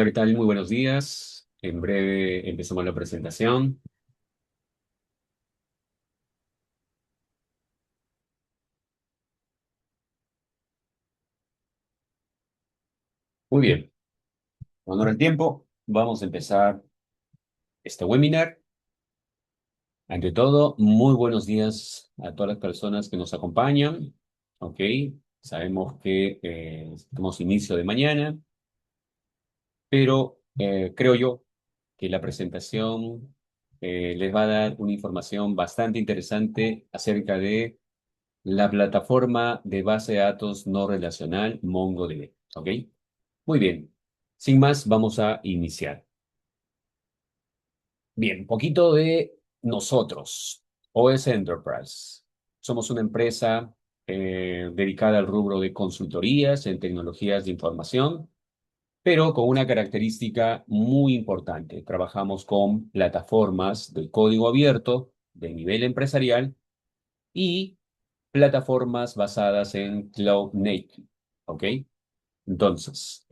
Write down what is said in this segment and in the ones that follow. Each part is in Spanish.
¿qué tal? Muy buenos días. En breve empezamos la presentación. Muy bien. En honor al tiempo, vamos a empezar este webinar. Ante todo, muy buenos días a todas las personas que nos acompañan. Ok, sabemos que estamos inicio de mañana, pero creo yo que la presentación les va a dar una información bastante interesante acerca de la plataforma de base de datos no relacional MongoDB. ¿Ok? Muy bien. Sin más, vamos a iniciar. Bien, poquito de nosotros. OS Enterprise. Somos una empresa dedicada al rubro de consultorías en tecnologías de información, pero con una característica muy importante. Trabajamos con plataformas de código abierto de nivel empresarial y plataformas basadas en Cloud Native. ¿Ok? Entonces,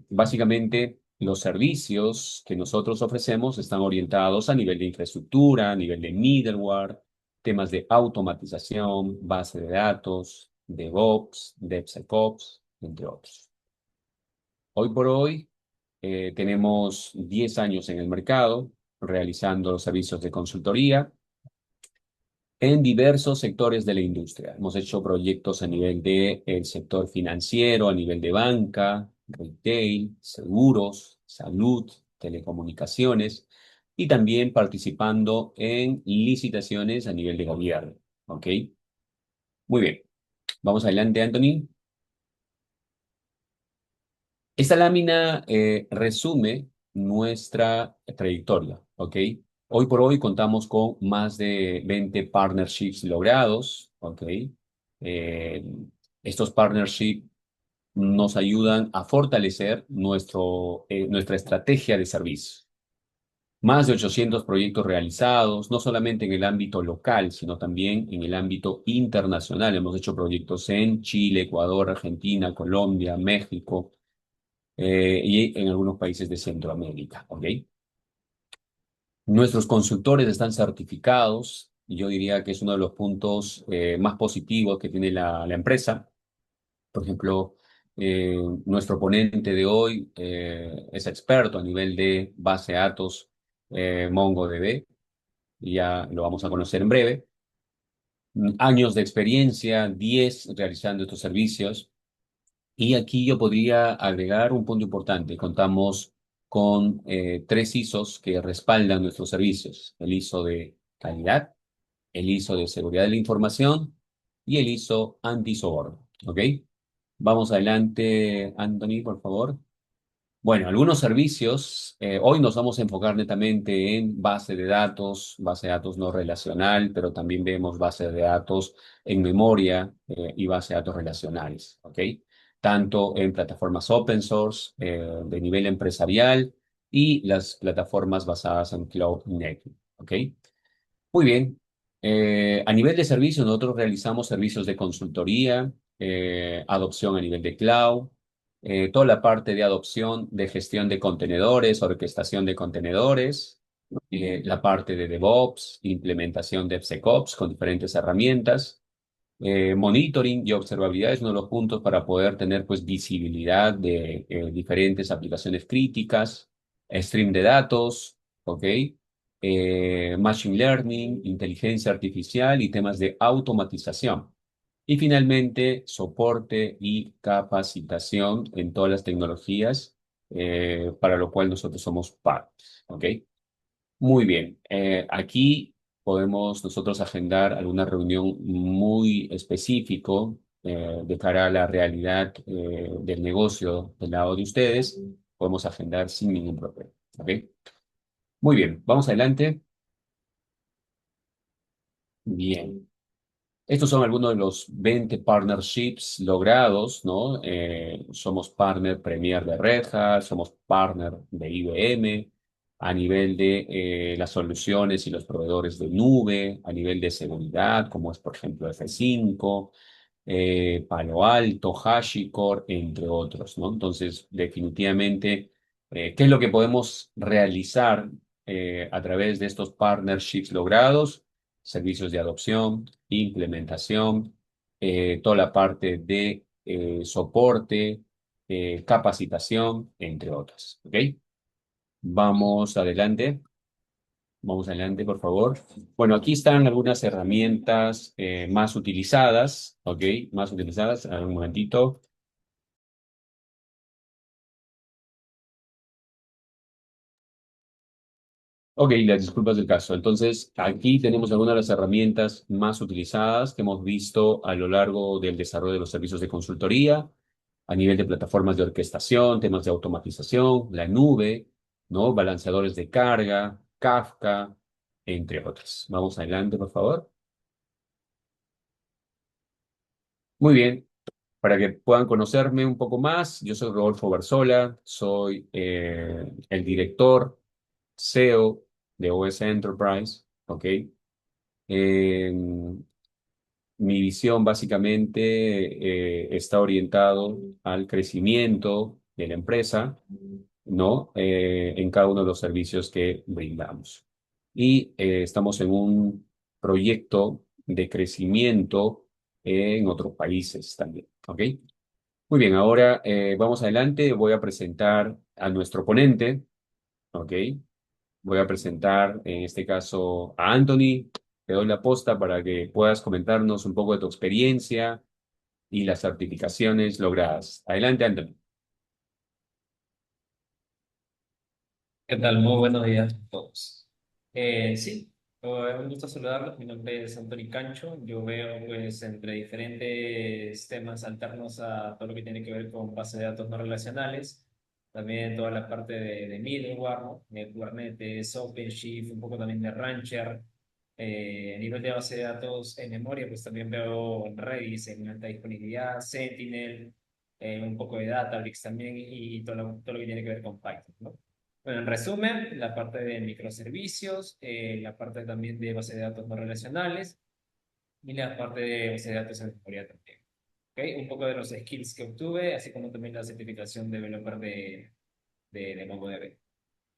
básicamente los servicios que nosotros ofrecemos están orientados a nivel de infraestructura, a nivel de middleware, temas de automatización, base de datos, DevOps, DevSecOps, entre otros. Hoy por hoy tenemos 10 años en el mercado realizando los servicios de consultoría en diversos sectores de la industria. Hemos hecho proyectos a nivel de el sector financiero, a nivel de banca, retail, seguros, salud, telecomunicaciones y también participando en licitaciones a nivel de gobierno. ¿Ok? Muy bien. Vamos adelante, Anthony. Esta lámina resume nuestra trayectoria, ¿ok? Hoy por hoy contamos con más de 20 partnerships logrados, ¿ok? Eh, Estos partnerships nos ayudan a fortalecer nuestra estrategia de servicio. Más de 800 proyectos realizados, no solamente en el ámbito local, sino también en el ámbito internacional. Hemos hecho proyectos en Chile, Ecuador, Argentina, Colombia, México y en algunos países de Centroamérica, ¿ok? Nuestros consultores están certificados y yo diría que es uno de los puntos más positivos que tiene la empresa. Por ejemplo, nuestro ponente de hoy es experto a nivel de base de datos MongoDB, y ya lo vamos a conocer en breve. Años de experiencia, 10 realizando estos servicios. Y aquí yo podría agregar un punto importante. Contamos con tres ISOs que respaldan nuestros servicios. El ISO de calidad, el ISO de seguridad de la información y el ISO anti-soborno. ¿Ok? Vamos adelante, Anthony, por favor. Bueno, algunos servicios, hoy nos vamos a enfocar netamente en base de datos no relacional, pero también vemos base de datos en memoria y base de datos relacionales, ¿ok? Tanto en plataformas open source de nivel empresarial y las plataformas basadas en Cloud Native, ¿ok? Muy bien. A nivel de servicios, nosotros realizamos servicios de consultoría, adopción a nivel de cloud, toda la parte de adopción de gestión de contenedores, orquestación de contenedores, la parte de DevOps, implementación de DevSecOps con diferentes herramientas, monitoring y observabilidad es uno de los puntos para poder tener pues visibilidad de diferentes aplicaciones críticas, stream de datos, ¿ok? Machine learning, inteligencia artificial y temas de automatización. Y finalmente, soporte y capacitación en todas las tecnologías, para lo cual nosotros somos partners, ¿ok? Muy bien. Aquí podemos nosotros agendar alguna reunión muy específico de cara a la realidad del negocio del lado de ustedes. Podemos agendar sin ningún problema. ¿Ok? Muy bien. Vamos adelante. Bien. Estos son algunos de los 20 partnerships logrados, ¿no? Somos partner Premier de Red Hat, somos partner de IBM, a nivel de las soluciones y los proveedores de nube, a nivel de seguridad, como es, por ejemplo, F5, Palo Alto, HashiCorp, entre otros, ¿no? Entonces, definitivamente, ¿Qué es lo que podemos realizar a través de estos partnerships logrados? Servicios de adopción, implementación, toda la parte de soporte, capacitación, entre otras. ¿Ok? Vamos adelante. Vamos adelante, por favor. Bueno, aquí están algunas herramientas más utilizadas, ¿ok? Más utilizadas. A ver, un momentito. Ok, las disculpas del caso. Entonces, aquí tenemos algunas de las herramientas más utilizadas que hemos visto a lo largo del desarrollo de los servicios de consultoría, a nivel de plataformas de orquestación, temas de automatización, la nube, ¿no? Balanceadores de carga, Kafka, entre otras. Vamos adelante, por favor. Muy bien. Para que puedan conocerme un poco más, yo soy Rodolfo Barzola, soy el director CEO de OS Enterprise, ¿ok? Eh, Mi visión básicamente está orientado al crecimiento de la empresa, ¿no? En cada uno de los servicios que brindamos. Y estamos en un proyecto de crecimiento en otros países también, ¿ok? Muy bien, ahora vamos adelante. Voy a presentar a nuestro ponente, ¿ok? Voy a presentar en este caso a Anthony. Te doy la posta para que puedas comentarnos un poco de tu experiencia y las certificaciones logradas. Adelante, Anthony. ¿Qué tal? Muy buenos días a todos. Sí, un gusto saludarlos. Mi nombre es Anthony Cancho. Yo veo pues entre diferentes temas alternos a todo lo que tiene que ver con base de datos no relacionales, también toda la parte de middleware, ¿no? De Kubernetes, OpenShift, un poco también de Rancher. A nivel de base de datos en memoria, pues también veo Redis en alta disponibilidad, Sentinel, un poco de Databricks también y todo lo que tiene que ver con Python, ¿no? Bueno, en resumen, la parte de microservicios, la parte también de base de datos no relacionales y la parte de base de datos en memoria también. ¿Ok? Un poco de los skills que obtuve, así como también la certificación de developer de MongoDB.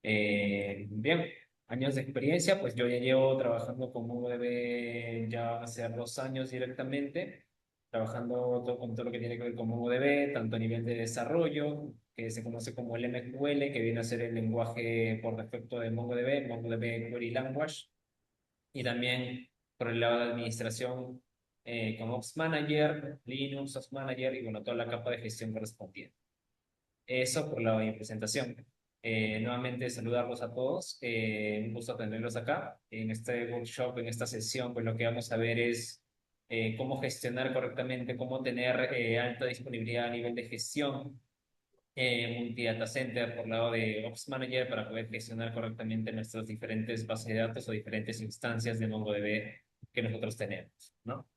Bien, años de experiencia, pues yo ya llevo trabajando con MongoDB ya van a ser 2 años directamente, trabajando con todo lo que tiene que ver con MongoDB, tanto a nivel de desarrollo, que se conoce como el MQL, que viene a ser el lenguaje por defecto de MongoDB, MongoDB Query Language, y también por el lado de administración con Ops Manager, Linux, Ops Manager y bueno, toda la capa de gestión correspondiente. Eso por la presentación. Nuevamente saludarlos a todos. Un gusto tenerlos acá. En este workshop, en esta sesión, pues lo que vamos a ver es cómo gestionar correctamente, cómo tener alta disponibilidad a nivel de gestión, multi-data center por lado de Ops Manager para poder gestionar correctamente nuestras diferentes bases de datos o diferentes instancias de MongoDB que nosotros tenemos, ¿no?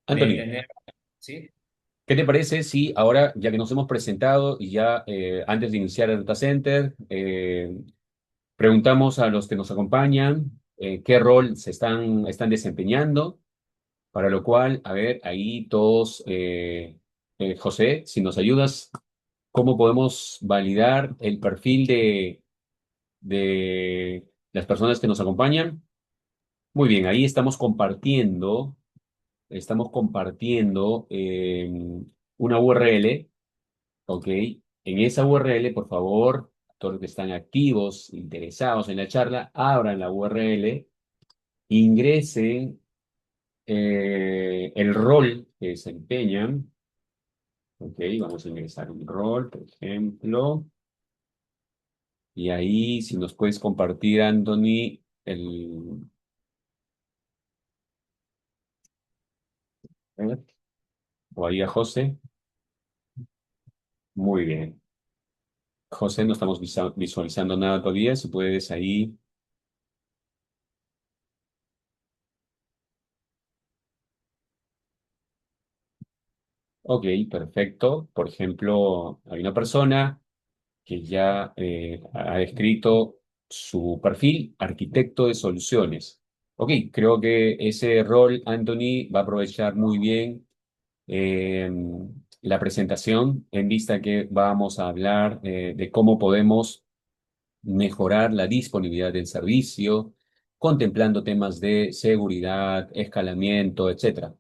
De Anthony, tener, ¿sí? ¿qué te parece si ahora, ya que nos hemos presentado y ya antes de iniciar el data center, preguntamos a los que nos acompañan qué rol están desempeñando? Para lo cual, a ver, ahí todos, José, si nos ayudas, ¿cómo podemos validar el perfil de las personas que nos acompañan? Muy bien, ahí estamos compartiendo una URL, ¿ok? En esa URL, por favor, todos los que están activos, interesados en la charla, abran la URL, ingresen el rol que desempeñan. Ok, vamos a ingresar un rol, por ejemplo. Y ahí, si nos puedes compartir, Anthony, o ahí a José. Muy bien. José, no estamos visualizando nada todavía. Si puedes ahí. Ok, perfecto. Por ejemplo, hay una persona que ya ha escrito su perfil, arquitecto de soluciones. Ok, creo que ese rol, Anthony, va a aprovechar muy bien. la presentación en vista que vamos a hablar de cómo podemos mejorar la disponibilidad del servicio, contemplando temas de seguridad, escalamiento, etcétera.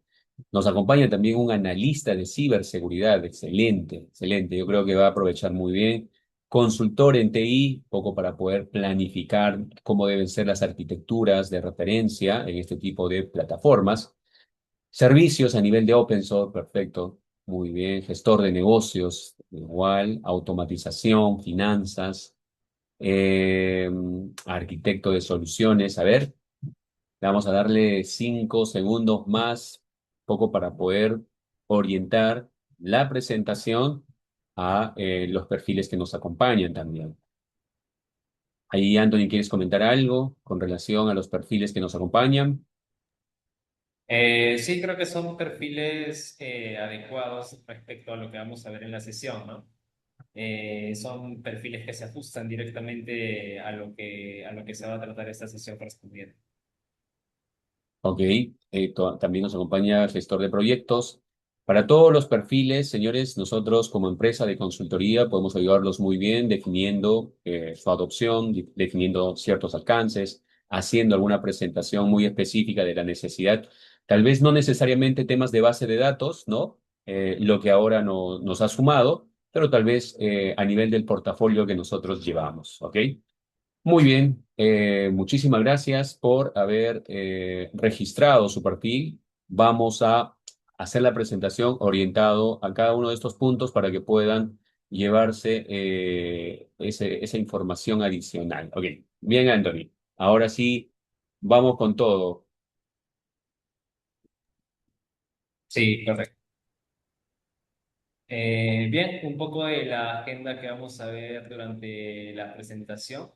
Nos acompaña también un analista de ciberseguridad, excelente, excelente. Yo creo que va a aprovechar muy bien. Consultor en TI, poco para poder planificar cómo deben ser las arquitecturas de referencia en este tipo de plataformas. Servicios a nivel de open source, perfecto, muy bien. Gestor de negocios, igual. Automatización, finanzas, eh, arquitecto de soluciones. A ver, vamos a darle 5 segundos más, poco para poder orientar la presentación a los perfiles que nos acompañan también. Ahí, Anthony, ¿quieres comentar algo con relación a los perfiles que nos acompañan? Sí, creo que son perfiles adecuados respecto a lo que vamos a ver en la sesión, ¿no? Son perfiles que se ajustan directamente a lo que se va a tratar esta sesión correspondiente. Ok, también nos acompaña el gestor de proyectos. Para todos los perfiles, señores, nosotros como empresa de consultoría podemos ayudarlos muy bien definiendo su adopción, definiendo ciertos alcances, haciendo alguna presentación muy específica de la necesidad. Tal vez no necesariamente temas de base de datos, ¿no? Lo que ahora nos ha sumado, pero tal vez a nivel del portafolio que nosotros llevamos, ¿ok? Muy bien, muchísimas gracias por haber registrado su perfil. Vamos a hacer la presentación orientado a cada uno de estos puntos para que puedan llevarse esa información adicional. Ok, bien, Anthony. Ahora sí, vamos con todo. Sí, correcto. Bien, un poco de la agenda que vamos a ver durante la presentación,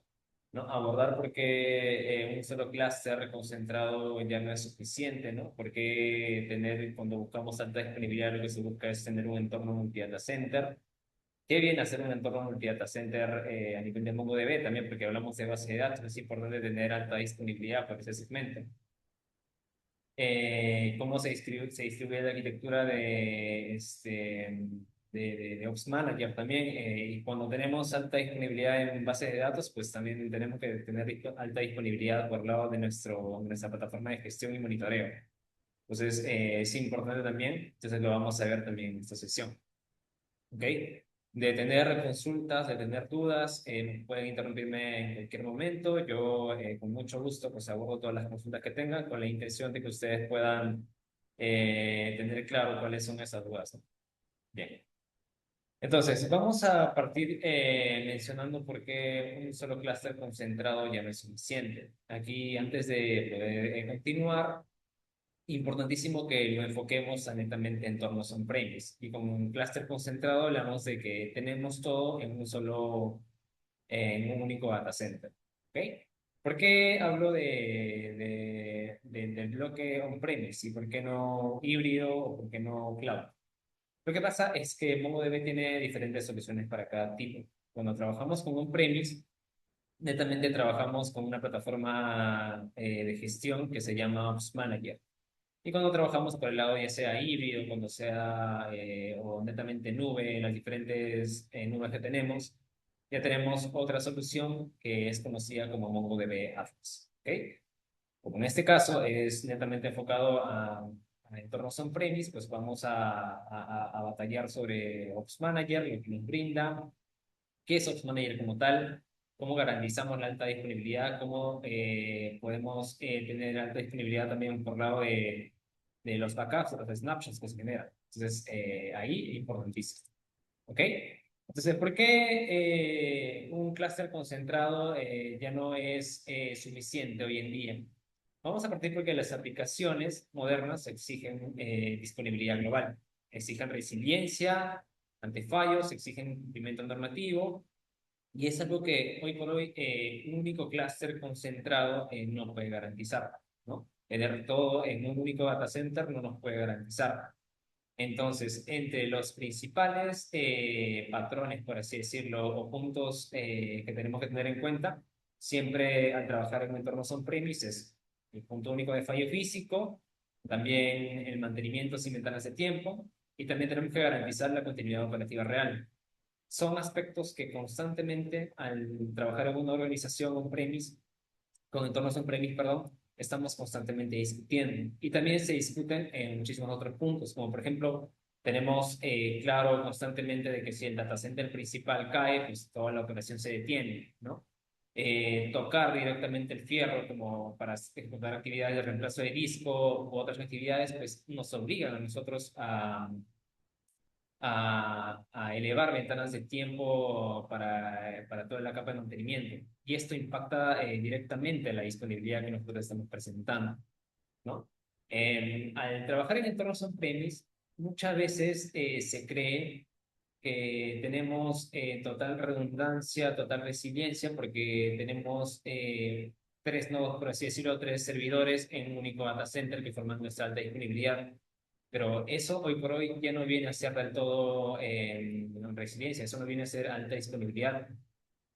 ¿no? Abordar por qué un solo clúster concentrado ya no es suficiente, ¿no? Porque cuando buscamos alta disponibilidad, lo que se busca es tener un entorno multi-data center. Qué bien hacer un entorno multi-data center a nivel de MongoDB también, porque hablamos de base de datos, es importante tener alta disponibilidad para ese segmento. Cómo se distribuye la arquitectura de Ops Manager también. Y cuando tenemos alta disponibilidad en bases de datos, pues también tenemos que tener alta disponibilidad por el lado de nuestra plataforma de gestión y monitoreo. Entonces, es importante también, entonces lo vamos a ver también en esta sesión. ¿Ok? De tener consultas, de tener dudas, pueden interrumpirme en cualquier momento. Yo, con mucho gusto, pues abordo todas las consultas que tengan con la intención de que ustedes puedan tener claro cuáles son esas dudas, ¿no? Bien. Entonces, vamos a partir mencionando por qué un solo clúster concentrado ya no es suficiente. Aquí, antes de poder continuar, importantísimo que lo enfoquemos a netamente entornos on-premise. Y con un clúster concentrado hablamos de que tenemos todo en un único data center. ¿Ok? ¿Por qué hablo del bloque on-premise y por qué no híbrido o por qué no cloud? Lo que pasa es que MongoDB tiene diferentes soluciones para cada tipo. Cuando trabajamos con on-premise, netamente trabajamos con una plataforma de gestión que se llama Ops Manager. Y cuando trabajamos por el lado ya sea híbrido, cuando sea o netamente nube, en las diferentes nubes que tenemos, ya tenemos otra solución que es conocida como MongoDB Atlas. ¿Ok? Como en este caso es netamente enfocado a entornos on-premise, pues vamos a batallar sobre Ops Manager, lo que nos brinda, qué es Ops Manager como tal, cómo garantizamos la alta disponibilidad, cómo podemos tener alta disponibilidad también por lado de los backups, de los snapshots que se generan. Entonces, ahí importantísimo. ¿Ok? Entonces, ¿por qué un clúster concentrado ya no es suficiente hoy en día? Vamos a partir porque las aplicaciones modernas exigen disponibilidad global, exigen resiliencia ante fallos, exigen cumplimiento normativo, y es algo que hoy por hoy un único clúster concentrado no puede garantizar, ¿no? Tener todo en un único data center no nos puede garantizar. Entonces, entre los principales patrones, por así decirlo, o puntos que tenemos que tener en cuenta, siempre al trabajar en entornos on-premises, el punto único de fallo físico, también el mantenimiento sin ventanas de tiempo, Y también tenemos que garantizar la continuidad operativa real. Son aspectos que constantemente al trabajar en una organización on-premise, con entornos on-premise, perdón, estamos constantemente discutiendo. Y también se discuten en muchísimos otros puntos, como por ejemplo, tenemos claro constantemente de que si el data center principal cae, pues toda la operación se detiene, ¿no? Tocar directamente el fierro como para ejecutar actividades de reemplazo de disco u otras actividades, pues nos obligan a nosotros a elevar ventanas de tiempo para toda la capa de mantenimiento. Y esto impacta directamente la disponibilidad que nosotros estamos presentando, ¿no? Al trabajar en entornos on-premise, muchas veces se cree que tenemos total redundancia, total resiliencia, porque tenemos tres nodos, por así decirlo, tres servidores en un único data center que forman nuestra alta disponibilidad. Pero eso hoy por hoy ya no viene a ser del todo resiliencia, eso no viene a ser alta disponibilidad,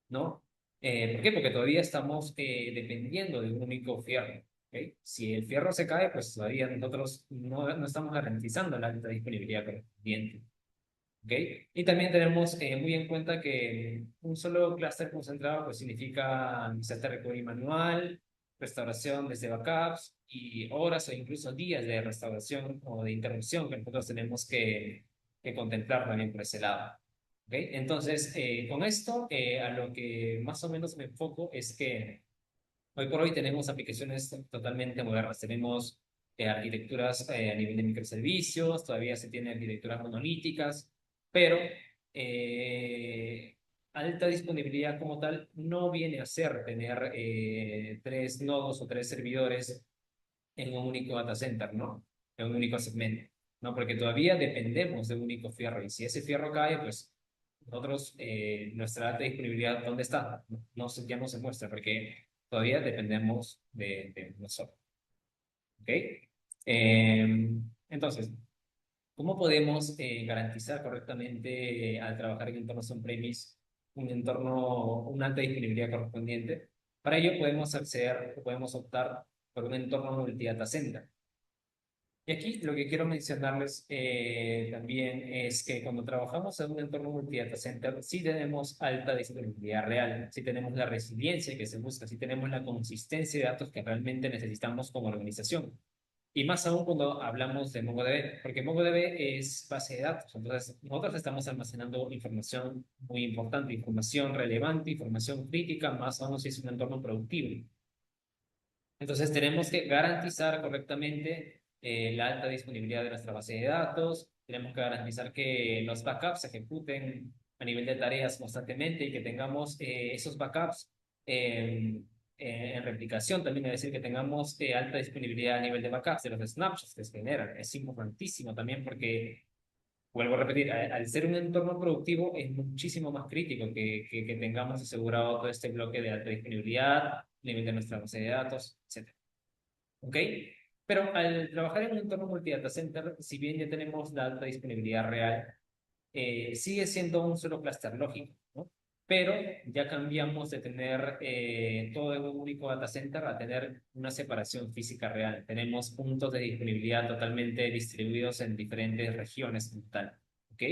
¿no? ¿Por qué? Porque todavía estamos dependiendo de un único fierro. ¿Ok? Si el fierro se cae, pues todavía nosotros no estamos garantizando la alta disponibilidad correspondiente. ¿Ok? Y también tenemos muy en cuenta que un solo clúster concentrado pues significa disaster recovery manual, restauración desde backups y horas o incluso días de restauración o de interrupción que nosotros tenemos que contemplar también por ese lado. ¿Ok? Entonces, con esto, a lo que más o menos me enfoco es que hoy por hoy tenemos aplicaciones totalmente modernas. Tenemos arquitecturas a nivel de microservicios, todavía se tienen arquitecturas monolíticas, pero alta disponibilidad como tal no viene a ser tener tres nodos o tres servidores en un único data center, ¿no? En un único segmento, ¿no? Porque todavía dependemos de un único fierro y si ese fierro cae, pues nosotros, nuestra alta disponibilidad, ¿dónde está? Ya no se muestra porque todavía dependemos de nosotros, ¿ok? Entonces, ¿cómo podemos garantizar correctamente al trabajar en entornos on-premise un entorno, una alta disponibilidad correspondiente? Para ello podemos acceder, podemos optar por un entorno multi-data center. Y aquí lo que quiero mencionarles también es que cuando trabajamos en un entorno multi-data center, sí tenemos alta disponibilidad real, sí tenemos la resiliencia que se busca, sí tenemos la consistencia de datos que realmente necesitamos como organización. Y más aún cuando hablamos de MongoDB, porque MongoDB es base de datos. Entonces, nosotros estamos almacenando información muy importante, información relevante, información crítica, más aún si es un entorno productivo. Entonces, tenemos que garantizar correctamente la alta disponibilidad de nuestra base de datos. Tenemos que garantizar que los backups se ejecuten a nivel de tareas constantemente y que tengamos esos backups en replicación. También es decir, que tengamos alta disponibilidad a nivel de backups de los snapshots que se generan. Es importantísimo también porque, vuelvo a repetir, al ser un entorno productivo es muchísimo más crítico que tengamos asegurado todo este bloque de alta disponibilidad, nivel de nuestra base de datos, etc. ¿Ok? Pero al trabajar en un entorno multi-data center, si bien ya tenemos la alta disponibilidad real, sigue siendo un solo clúster lógico, ¿no? Pero ya cambiamos de tener todo en un único data center a tener una separación física real. Tenemos puntos de disponibilidad totalmente distribuidos en diferentes regiones como tal. ¿Ok?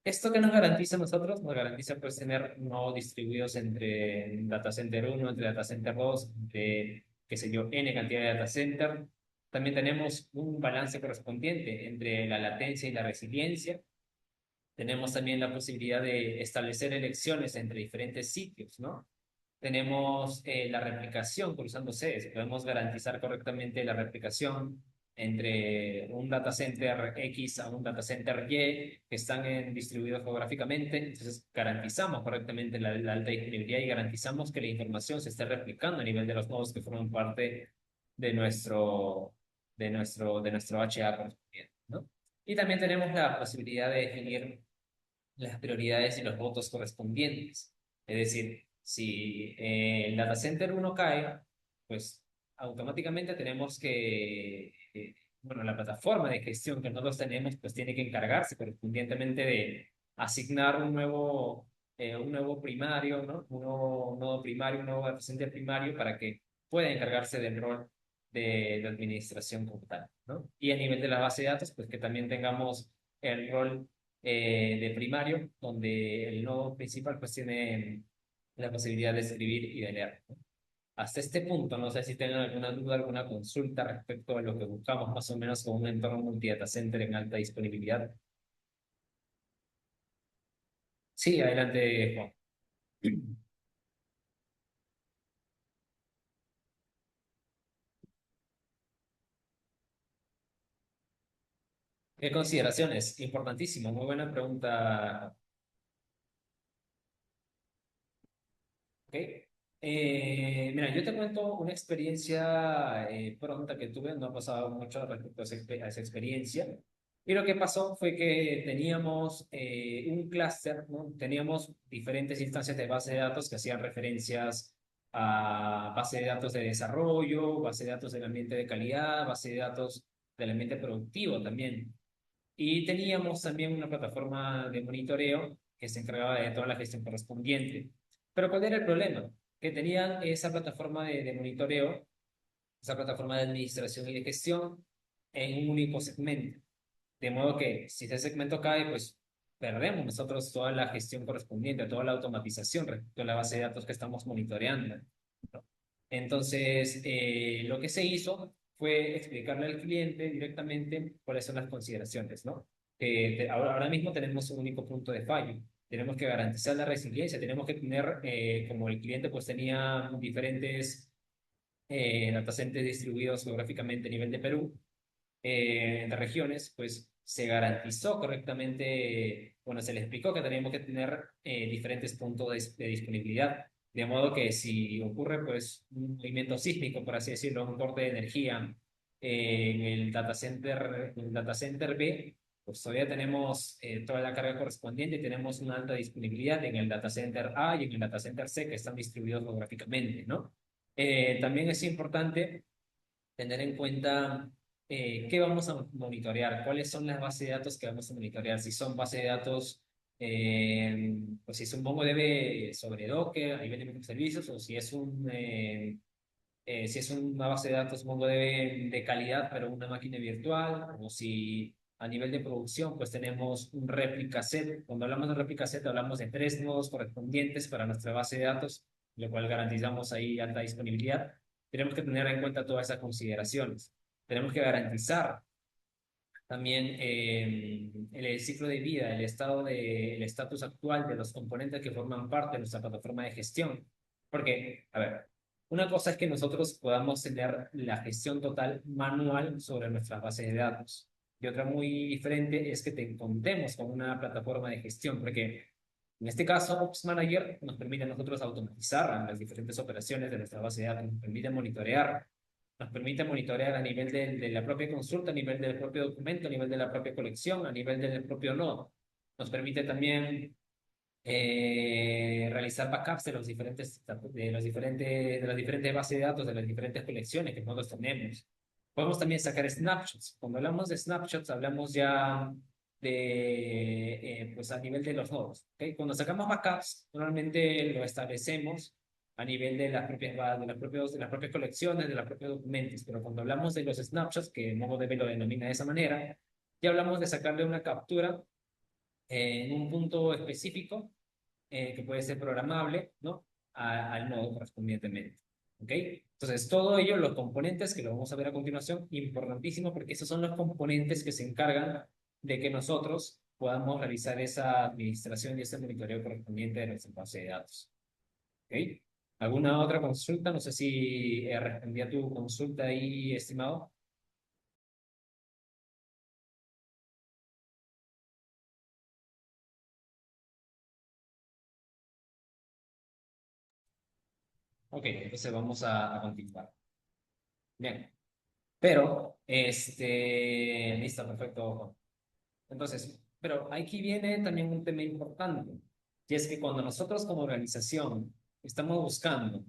¿Esto que nos garantiza a nosotros? Nos garantiza pues tener no distribuidos entre data center uno entre data center 2 entre, qué sé yo, n cantidad de data center. También tenemos un balance correspondiente entre la latencia y la resiliencia. Tenemos también la posibilidad de establecer elecciones entre diferentes sitios, ¿no? Tenemos la replicación cruzando sedes. Podemos garantizar correctamente la replicación entre un data center X a un data center Y que están distribuidos geográficamente. Entonces, garantizamos correctamente la alta disponibilidad y garantizamos que la información se esté replicando a nivel de los nodos que forman parte de nuestro HA correspondiente, ¿no? Y también tenemos la posibilidad de definir las prioridades y los votos correspondientes. Es decir, si el data center uno cae, pues automáticamente tenemos bueno, la plataforma de gestión que nosotros tenemos, pues tiene que encargarse correspondientemente de asignar un nuevo primario, ¿no? Un nodo primario, un nuevo data center primario para que pueda encargarse del rol de administración como tal, ¿no? Y a nivel de la base de datos, pues que también tengamos el rol de primario, donde el nodo principal pues tiene la posibilidad de escribir y de leer. Hasta este punto, no sé si tienen alguna duda, alguna consulta respecto a lo que buscamos más o menos con un entorno multi-data center en alta disponibilidad. Sí, adelante, Juan. ¿Qué consideraciones? Importantísimo, muy buena pregunta. ¿Ok? Mira, yo te cuento una experiencia pronta que tuve, no ha pasado mucho respecto a esa experiencia. Y lo que pasó fue que teníamos un clúster, ¿no? Teníamos diferentes instancias de base de datos que hacían referencias a base de datos de desarrollo, base de datos del ambiente de calidad, base de datos del ambiente productivo también. Y teníamos también una plataforma de monitoreo que se encargaba de toda la gestión correspondiente. Pero ¿cuál era el problema? Que tenían esa plataforma de monitoreo, esa plataforma de administración y de gestión en un único segmento. De modo que si ese segmento cae, pues perdemos nosotros toda la gestión correspondiente, toda la automatización respecto a la base de datos que estamos monitoreando. Entonces, lo que se hizo fue explicarle al cliente directamente cuáles son las consideraciones, ¿no? Ahora mismo tenemos un único punto de fallo. Tenemos que garantizar la resiliencia, tenemos que tener, como el cliente pues tenía diferentes data centers distribuidos geográficamente a nivel de Perú, de regiones, pues se garantizó correctamente, bueno, se le explicó que teníamos que tener diferentes puntos de disponibilidad, de modo que si ocurre pues un movimiento sísmico, por así decirlo, un corte de energía en el data center B, pues todavía tenemos toda la carga correspondiente y tenemos una alta disponibilidad en el data center A y en el data center C que están distribuidos geográficamente, ¿no? También es importante tener en cuenta qué vamos a monitorear, cuáles son las bases de datos que vamos a monitorear, si son bases de datos, pues si es un MongoDB sobre Docker a nivel de microservicios o si es una base de datos MongoDB de calidad pero una máquina virtual, o si a nivel de producción pues tenemos un réplica set. Cuando hablamos de réplica set hablamos de tres nodos correspondientes para nuestra base de datos, lo cual garantizamos ahí alta disponibilidad. Tenemos que tener en cuenta todas esas consideraciones. Tenemos que garantizar también el ciclo de vida, el estatus actual de los componentes que forman parte de nuestra plataforma de gestión. Porque, a ver, una cosa es que nosotros podamos tener la gestión total manual sobre nuestras bases de datos. Y otra muy diferente es que te contemos con una plataforma de gestión, porque en este caso, Ops Manager nos permite a nosotros automatizar las diferentes operaciones de nuestra base de datos, nos permite monitorear a nivel de la propia consulta, a nivel del propio documento, a nivel de la propia colección, a nivel del propio nodo. Nos permite también realizar backups de las diferentes bases de datos, de las diferentes colecciones que nosotros tenemos. Podemos también sacar snapshots. Cuando hablamos de snapshots, hablamos ya pues a nivel de los nodos. ¿Ok? Cuando sacamos backups, normalmente lo establecemos a nivel de las propias, de las propias colecciones, de los propios documentos. Pero cuando hablamos de los snapshots, que MongoDB lo denomina de esa manera, ya hablamos de sacarle una captura en un punto específico que puede ser programable, ¿no? Al nodo correspondientemente. ¿Ok? Entonces, todo ello, los componentes que lo vamos a ver a continuación, importantísimo porque esos son los componentes que se encargan de que nosotros podamos realizar esa administración y ese monitoreo correspondiente de nuestra base de datos. ¿Ok? ¿Alguna otra consulta? No sé si respondí a tu consulta ahí, estimado. Ok, entonces vamos a continuar. Bien. Pero, listo, perfecto. Entonces, pero aquí viene también un tema importante, y es que cuando nosotros como organización estamos buscando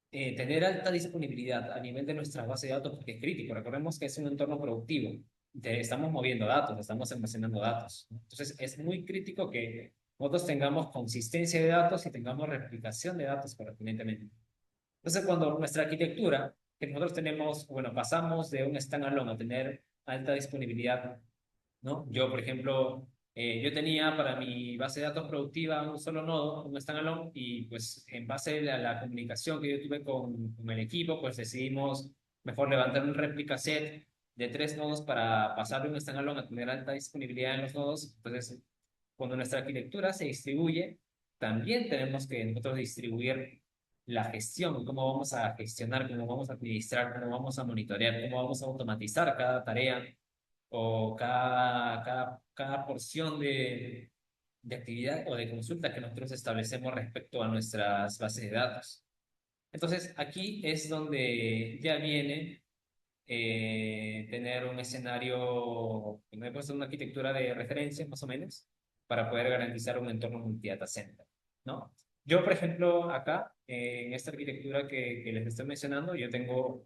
tener alta disponibilidad a nivel de nuestra base de datos, porque es crítico, recordemos que es un entorno productivo, estamos moviendo datos, estamos almacenando datos. Entonces, es muy crítico que nosotros tengamos consistencia de datos y tengamos replicación de datos correspondientemente. Entonces, cuando nuestra arquitectura, que nosotros tenemos, bueno, pasamos de un standalone a tener alta disponibilidad ¿no? Yo, por ejemplo, yo tenía para mi base de datos productiva un solo nodo, un standalone, y pues en base a la comunicación que yo tuve con el equipo, pues decidimos mejor levantar un réplica set de 3 nodos para pasar de un standalone a tener alta disponibilidad en los nodos. Entonces, cuando nuestra arquitectura se distribuye, también tenemos que nosotros distribuir la gestión, cómo vamos a gestionar, cómo vamos a administrar, cómo vamos a monitorear, cómo vamos a automatizar cada tarea o cada porción de actividad o de consulta que nosotros establecemos respecto a nuestras bases de datos. Entonces, aquí es donde ya viene tener un escenario, me he puesto una arquitectura de referencia más o menos, para poder garantizar un entorno multi-data center, ¿no? Yo, por ejemplo, acá, en esta arquitectura que les estoy mencionando, yo tengo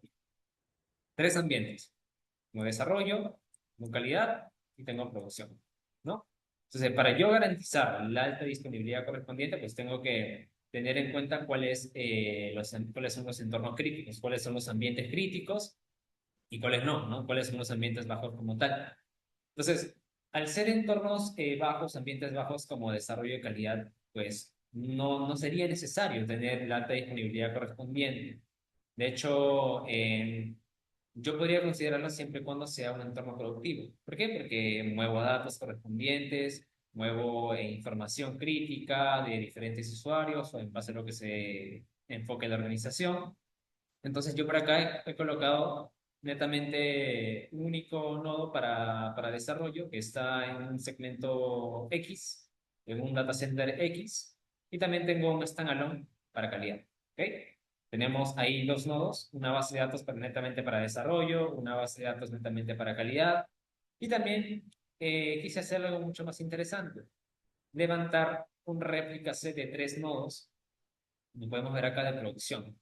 3 ambientes: tengo desarrollo, tengo calidad y tengo producción, ¿no? Entonces, para yo garantizar la alta disponibilidad correspondiente, pues tengo que tener en cuenta cuáles son los entornos críticos, cuáles son los ambientes críticos y cuáles no, ¿no? Cuáles son los ambientes bajos como tal. Entonces, al ser entornos bajos, ambientes bajos como desarrollo de calidad, pues no sería necesario tener la alta disponibilidad correspondiente. De hecho, yo podría considerarlo siempre y cuando sea un entorno productivo. ¿Por qué? Porque muevo datos correspondientes, muevo información crítica de diferentes usuarios o en base a lo que se enfoque la organización. Entonces yo por acá he colocado netamente un único nodo para desarrollo que está en un segmento X, en un data center X, y también tengo un standalone para calidad. ¿Ok? Tenemos ahí 2 nodos, una base de datos netamente para desarrollo, una base de datos netamente para calidad, y también quise hacer algo mucho más interesante: levantar un réplica set de 3 nodos, como podemos ver acá, de producción.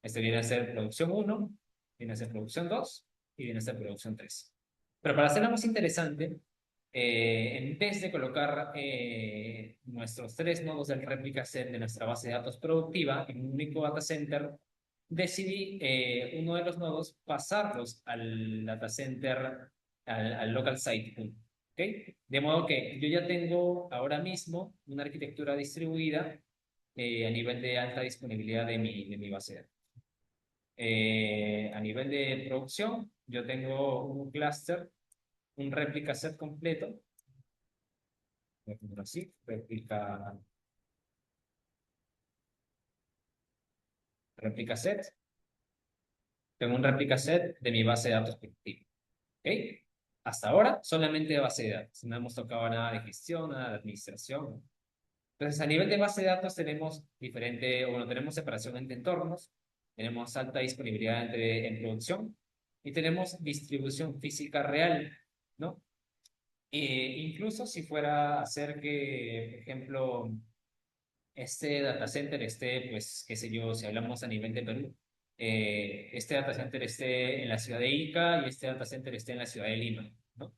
Este viene a ser producción uno, viene a ser producción 2 y viene a ser producción 3. Pero para hacerlo más interesante, en vez de colocar nuestros 3 nodos del réplica set de nuestra base de datos productiva en un único data center, decidí uno de los nodos pasarlos al data center, al local site 1. ¿Ok? De modo que yo ya tengo ahora mismo una arquitectura distribuida a nivel de alta disponibilidad de mi base de datos. A nivel de producción, yo tengo un cluster, un réplica set completo. Voy a ponerlo así: réplica set. Tengo un réplica set de mi base de datos productiva. ¿Ok? Hasta ahora, solamente de base de datos. No hemos tocado nada de gestión, nada de administración. Entonces, a nivel de base de datos tenemos tenemos separación entre entornos, tenemos alta disponibilidad en producción y tenemos distribución física real, ¿no? Incluso si fuera a hacer que, por ejemplo, este data center esté, pues, qué sé yo, si hablamos a nivel de Perú, este data center esté en la ciudad de Ica y este data center esté en la ciudad de Lima, ¿no?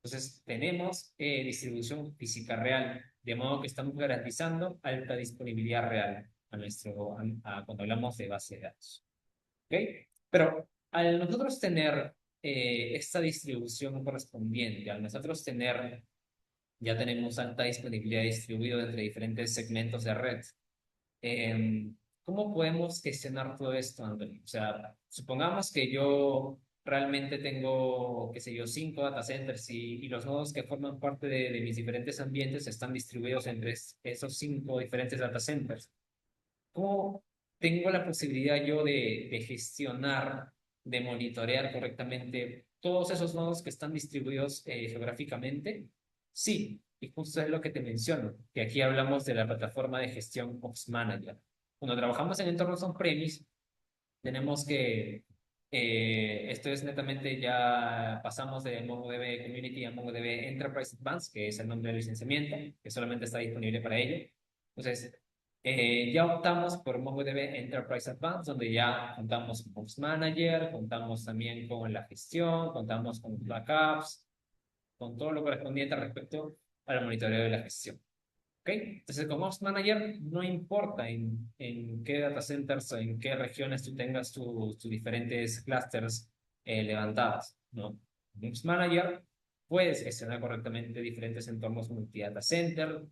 Entonces, tenemos distribución física real, de modo que estamos garantizando alta disponibilidad real cuando hablamos de base de datos. ¿Ok? Pero al nosotros tener esta distribución correspondiente, al nosotros ya tenemos alta disponibilidad distribuida entre diferentes segmentos de red. ¿Cómo podemos gestionar todo esto, Anthony? O sea, supongamos que yo realmente tengo, qué sé yo, 5 data centers y los nodos que forman parte de mis diferentes ambientes están distribuidos entre esos 5 diferentes data centers. ¿Cómo tengo la posibilidad yo de gestionar, de monitorear correctamente todos esos nodos que están distribuidos geográficamente? Sí, y justo es lo que te menciono, que aquí hablamos de la plataforma de gestión Ops Manager. Cuando trabajamos en entornos on-premise, tenemos que, esto es netamente, ya pasamos de MongoDB Community a MongoDB Enterprise Advanced, que es el nombre del licenciamiento, que solamente está disponible para ello. Entonces, ya optamos por MongoDB Enterprise Advanced, donde ya contamos con Ops Manager, contamos también con la gestión, contamos con backups, con todo lo correspondiente respecto al monitoreo de la gestión. ¿Ok? Entonces, como Ops Manager, no importa en qué data centers o en qué regiones tú tengas tus diferentes clusters levantados, ¿no? Ops Manager puedes gestionar correctamente diferentes entornos multi-data center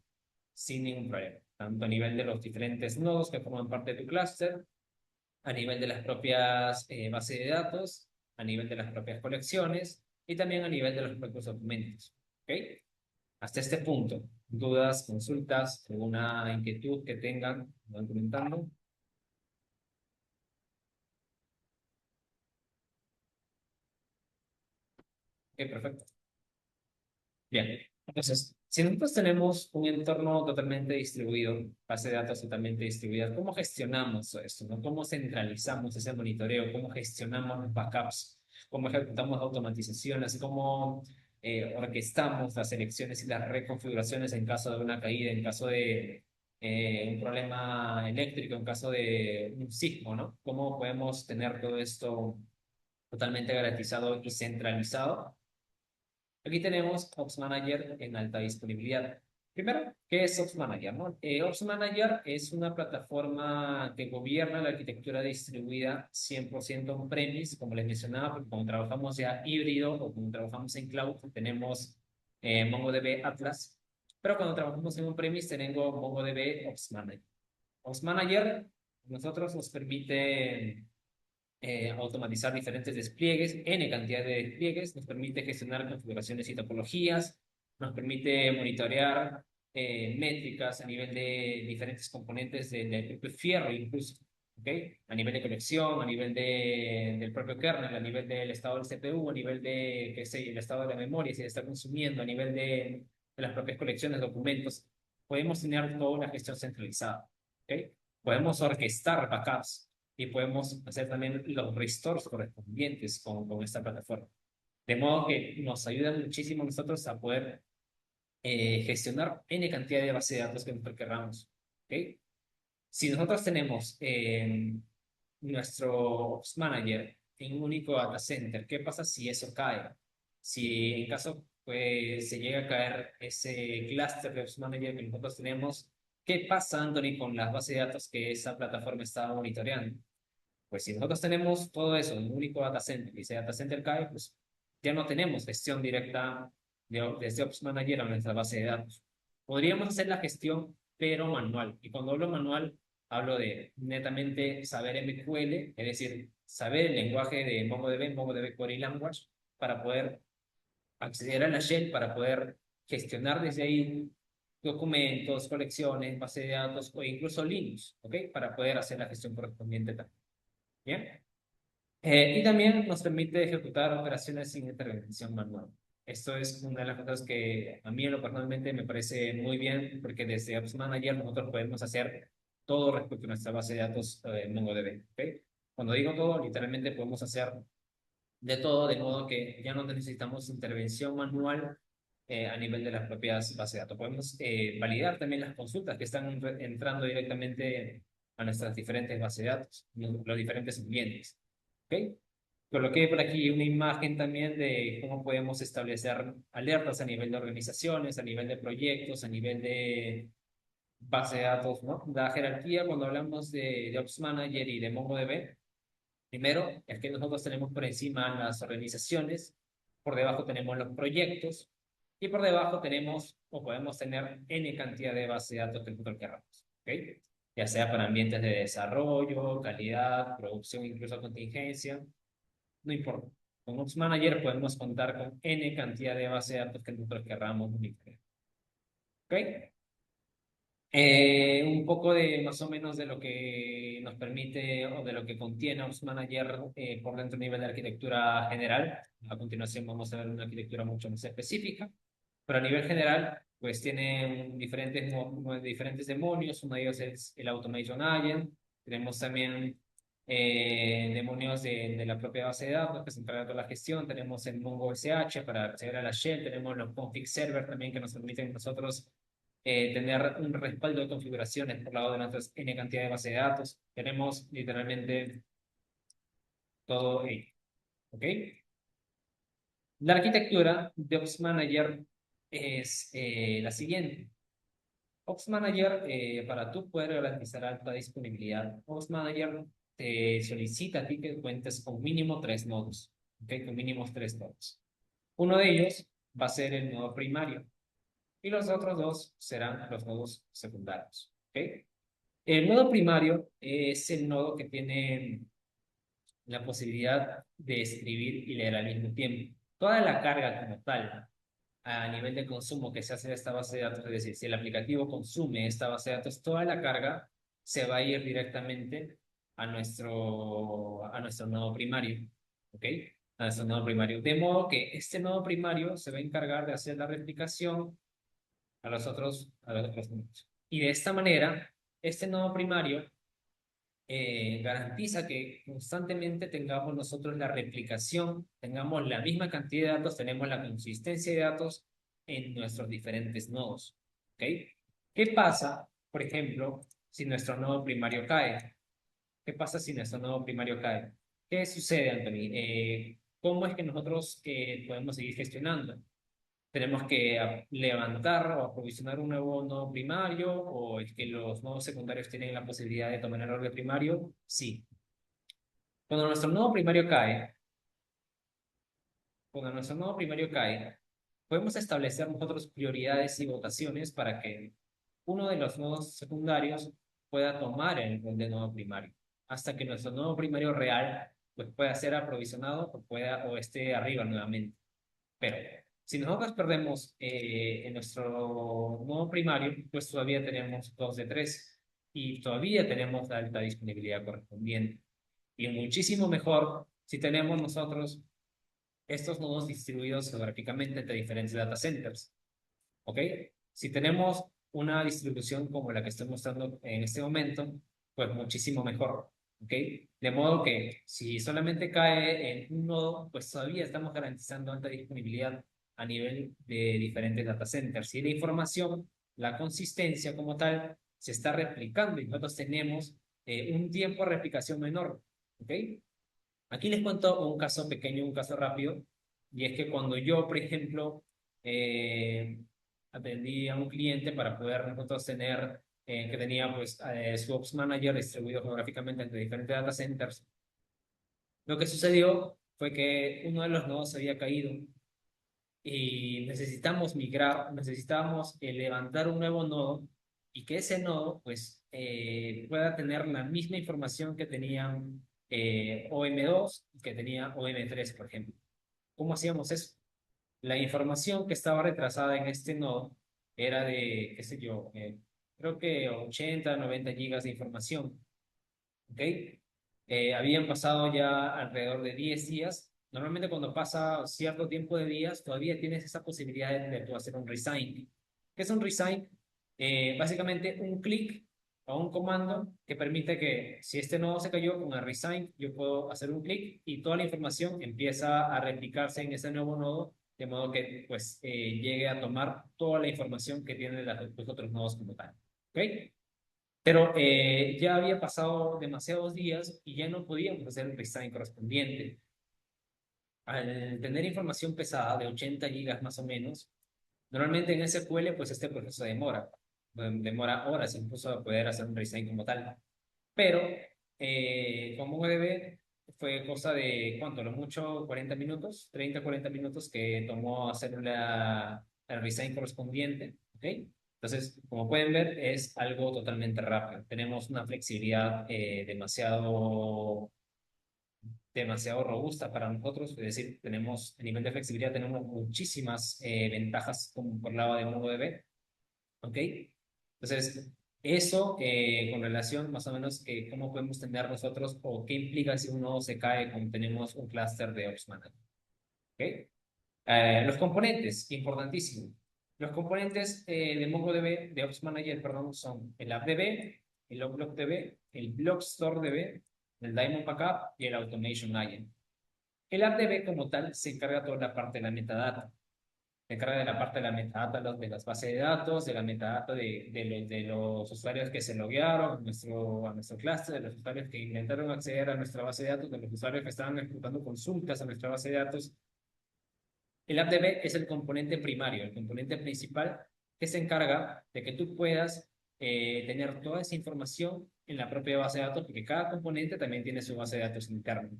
sin ningún problema, tanto a nivel de los diferentes nodos que forman parte de tu clúster, a nivel de las propias bases de datos, a nivel de las propias colecciones y también a nivel de los propios documentos. ¿Ok? Hasta este punto, dudas, consultas, alguna inquietud que tengan, van comentando. Ok, perfecto. Bien, entonces, si nosotros tenemos un entorno totalmente distribuido, base de datos totalmente distribuida, ¿cómo gestionamos esto, no? ¿Cómo centralizamos ese monitoreo? ¿Cómo gestionamos los backups? ¿Cómo ejecutamos automatizaciones? ¿Cómo orquestamos las elecciones y las reconfiguraciones en caso de una caída, en caso de un problema eléctrico, en caso de un sismo, ¿no? ¿Cómo podemos tener todo esto totalmente garantizado y centralizado? Aquí tenemos Ops Manager en alta disponibilidad. Primero, ¿qué es Ops Manager, no? Ops Manager es una plataforma que gobierna la arquitectura distribuida 100% on-premise, como les mencionaba, porque cuando trabajamos ya híbrido o cuando trabajamos en cloud, tenemos MongoDB Atlas, pero cuando trabajamos en on-premise tenemos MongoDB Ops Manager. Ops Manager nosotros nos permite automatizar diferentes despliegues, N cantidad de despliegues, nos permite gestionar configuraciones y topologías, nos permite monitorear métricas a nivel de diferentes componentes del propio fierro incluso, ¿ok? A nivel de conexión, a nivel del propio kernel, a nivel del estado del CPU, a nivel de, qué sé, el estado de la memoria, si se está consumiendo, a nivel de las propias colecciones, documentos, podemos tener toda una gestión centralizada, ¿ok? Podemos orquestar backups y podemos hacer también los restores correspondientes con esta plataforma. De modo que nos ayuda muchísimo a nosotros a poder gestionar N cantidad de bases de datos que nosotros queramos. ¿Okay? Si nosotros tenemos nuestro Ops Manager en un único data center, ¿qué pasa si eso cae? Si en caso pues, se llega a caer ese cluster de Ops Manager que nosotros tenemos, ¿qué pasa, Anthony, con las bases de datos que esa plataforma está monitoreando? Pues si nosotros tenemos todo eso en un único data center y ese data center cae, pues ya no tenemos gestión directa desde Ops Manager a nuestra base de datos. Podríamos hacer la gestión, pero manual. Y cuando hablo manual, hablo de netamente saber MQL, es decir, saber el lenguaje de MongoDB, MongoDB Query Language, para poder acceder a la shell, para poder gestionar desde ahí documentos, colecciones, base de datos o incluso Linux, ¿ok? Para poder hacer la gestión correspondiente también. ¿Bien? Y también nos permite ejecutar operaciones sin intervención manual. Esto es una de las cosas que a mí en lo personalmente me parece muy bien, porque desde Apps Manager nosotros podemos hacer todo respecto a nuestra base de datos MongoDB. ¿Okay? Cuando digo todo, literalmente podemos hacer de todo, de modo que ya no necesitamos intervención manual a nivel de las propias bases de datos. Podemos validar también las consultas que están entrando directamente a nuestras diferentes bases de datos, los diferentes ambientes. ¿Ok? Coloqué por aquí una imagen también de cómo podemos establecer alertas a nivel de organizaciones, a nivel de proyectos, a nivel de base de datos, ¿no? La jerarquía, cuando hablamos de Ops Manager y de MongoDB, primero es que nosotros tenemos por encima las organizaciones, por debajo tenemos los proyectos y por debajo tenemos o podemos tener N cantidad de bases de datos que nosotros queramos, ¿ok? Ya sea para ambientes de desarrollo, calidad, producción, incluso contingencia, no importa. Con Ops Manager podemos contar con N cantidad de bases de datos que nosotros queramos monitorear. ¿Ok? Un poco de más o menos de lo que nos permite o de lo que contiene Ops Manager por dentro a nivel de arquitectura general. A continuación vamos a ver una arquitectura mucho más específica, pero a nivel general pues tiene diferentes demonios. Uno de ellos es el Automation Agent. Tenemos también demonios de la propia base de datos que se encarga de toda la gestión. Tenemos el Mongo SH para acceder a la shell. Tenemos los config server también que nos permiten nosotros tener un respaldo de configuraciones por lado de nuestras N cantidad de base de datos. Tenemos literalmente todo ello. ¿Ok? La arquitectura de Ops Manager es la siguiente. Ops Manager, para tú poder garantizar alta disponibilidad, Ops Manager te solicita a ti que cuentes con mínimo tres nodos. ¿Ok? Con mínimo tres nodos. Uno de ellos va a ser el nodo primario y los otros dos serán los nodos secundarios. ¿Ok? El nodo primario es el nodo que tiene la posibilidad de escribir y leer al mismo tiempo. Toda la carga como tal, a nivel de consumo que se hace de esta base de datos, es decir, si el aplicativo consume esta base de datos, toda la carga se va a ir directamente a nuestro nodo primario, ¿ok? A nuestro nodo primario. De modo que este nodo primario se va a encargar de hacer la replicación a los otros nodos. Y de esta manera, este nodo primario garantiza que constantemente tengamos nosotros la replicación, tengamos la misma cantidad de datos, tenemos la consistencia de datos en nuestros diferentes nodos. ¿Ok? ¿Qué pasa, por ejemplo, si nuestro nodo primario cae? ¿Qué pasa si nuestro nodo primario cae? ¿Qué sucede, Anthony? ¿Cómo es que nosotros podemos seguir gestionando? ¿Tenemos que levantar o aprovisionar un nuevo nodo primario o es que los nodos secundarios tienen la posibilidad de tomar el rol de primario? Sí. Cuando nuestro nodo primario cae, cuando nuestro nodo primario cae, podemos establecer nosotros prioridades y votaciones para que uno de los nodos secundarios pueda tomar el rol de nodo primario, hasta que nuestro nodo primario real pues, pueda ser aprovisionado o esté arriba nuevamente. Pero si nosotros perdemos en nuestro nodo primario, pues todavía tenemos 2 de 3 y todavía tenemos la alta disponibilidad correspondiente. Y es muchísimo mejor si tenemos nosotros estos nodos distribuidos geográficamente entre diferentes data centers. ¿Ok? Si tenemos una distribución como la que estoy mostrando en este momento, pues muchísimo mejor. ¿Ok? De modo que si solamente cae en un nodo, pues todavía estamos garantizando alta disponibilidad a nivel de diferentes data centers. Y la información, la consistencia como tal, se está replicando y nosotros tenemos un tiempo de replicación menor. ¿Ok? Aquí les cuento un caso pequeño, un caso rápido, y es que cuando yo, por ejemplo, eh, atendí a un cliente para poder nosotros tener, que tenía pues su Ops Manager distribuido geográficamente entre diferentes data centers, lo que sucedió fue que uno de los nodos había caído y necesitamos migrar, necesitamos levantar un nuevo nodo y que ese nodo pues pueda tener la misma información que tenían OM2 que tenía OM3, por ejemplo. ¿Cómo hacíamos eso? La información que estaba retrasada en este nodo era de, qué sé yo, creo que 80, 90 gigas de información. ¿Ok? Habían pasado ya alrededor de 10 días. Normalmente cuando pasa cierto tiempo de días, todavía tienes esa posibilidad de tú hacer un resign. ¿Qué es un resign? Básicamente un clic o un comando que permite que si este nodo se cayó con el resign, yo puedo hacer un clic y toda la información empieza a replicarse en ese nuevo nodo, de modo que pues llegue a tomar toda la información que tienen los otros nodos como tal. ¿Ok? Pero ya había pasado demasiados días y ya no podíamos hacer el resign correspondiente. Al tener información pesada de 80 gigas más o menos, normalmente en SQL pues este proceso demora. Demora horas incluso a poder hacer un resign como tal. Pero con MongoDB fue cosa de, ¿cuánto? Lo mucho 40 minutos, 30, 40 minutos que tomó hacer el resign correspondiente. ¿Ok? Entonces, como pueden ver, es algo totalmente rápido. Tenemos una flexibilidad demasiado robusta para nosotros. Es decir, tenemos, a nivel de flexibilidad, tenemos muchísimas ventajas como por el lado de MongoDB. ¿Ok? Entonces, eso con relación más o menos cómo podemos tener nosotros o qué implica si un nodo se cae cuando tenemos un clúster de Ops Manager. ¿Ok? Los componentes, importantísimo. Los componentes de MongoDB, de Ops Manager, perdón, son el AppDB, el LogBlockDB, el BlockStoreDB, el Daemon Backup y el Automation Agent. El AppDB como tal se encarga de toda la parte de la metadata. Se encarga de la parte de la metadata de las bases de datos, de la metadata de los usuarios que se loguearon a nuestro cluster, de los usuarios que intentaron acceder a nuestra base de datos, de los usuarios que estaban ejecutando consultas a nuestra base de datos. El AppDB es el componente primario, el componente principal que se encarga de que tú puedas tener toda esa información en la propia base de datos, porque cada componente también tiene su base de datos interna.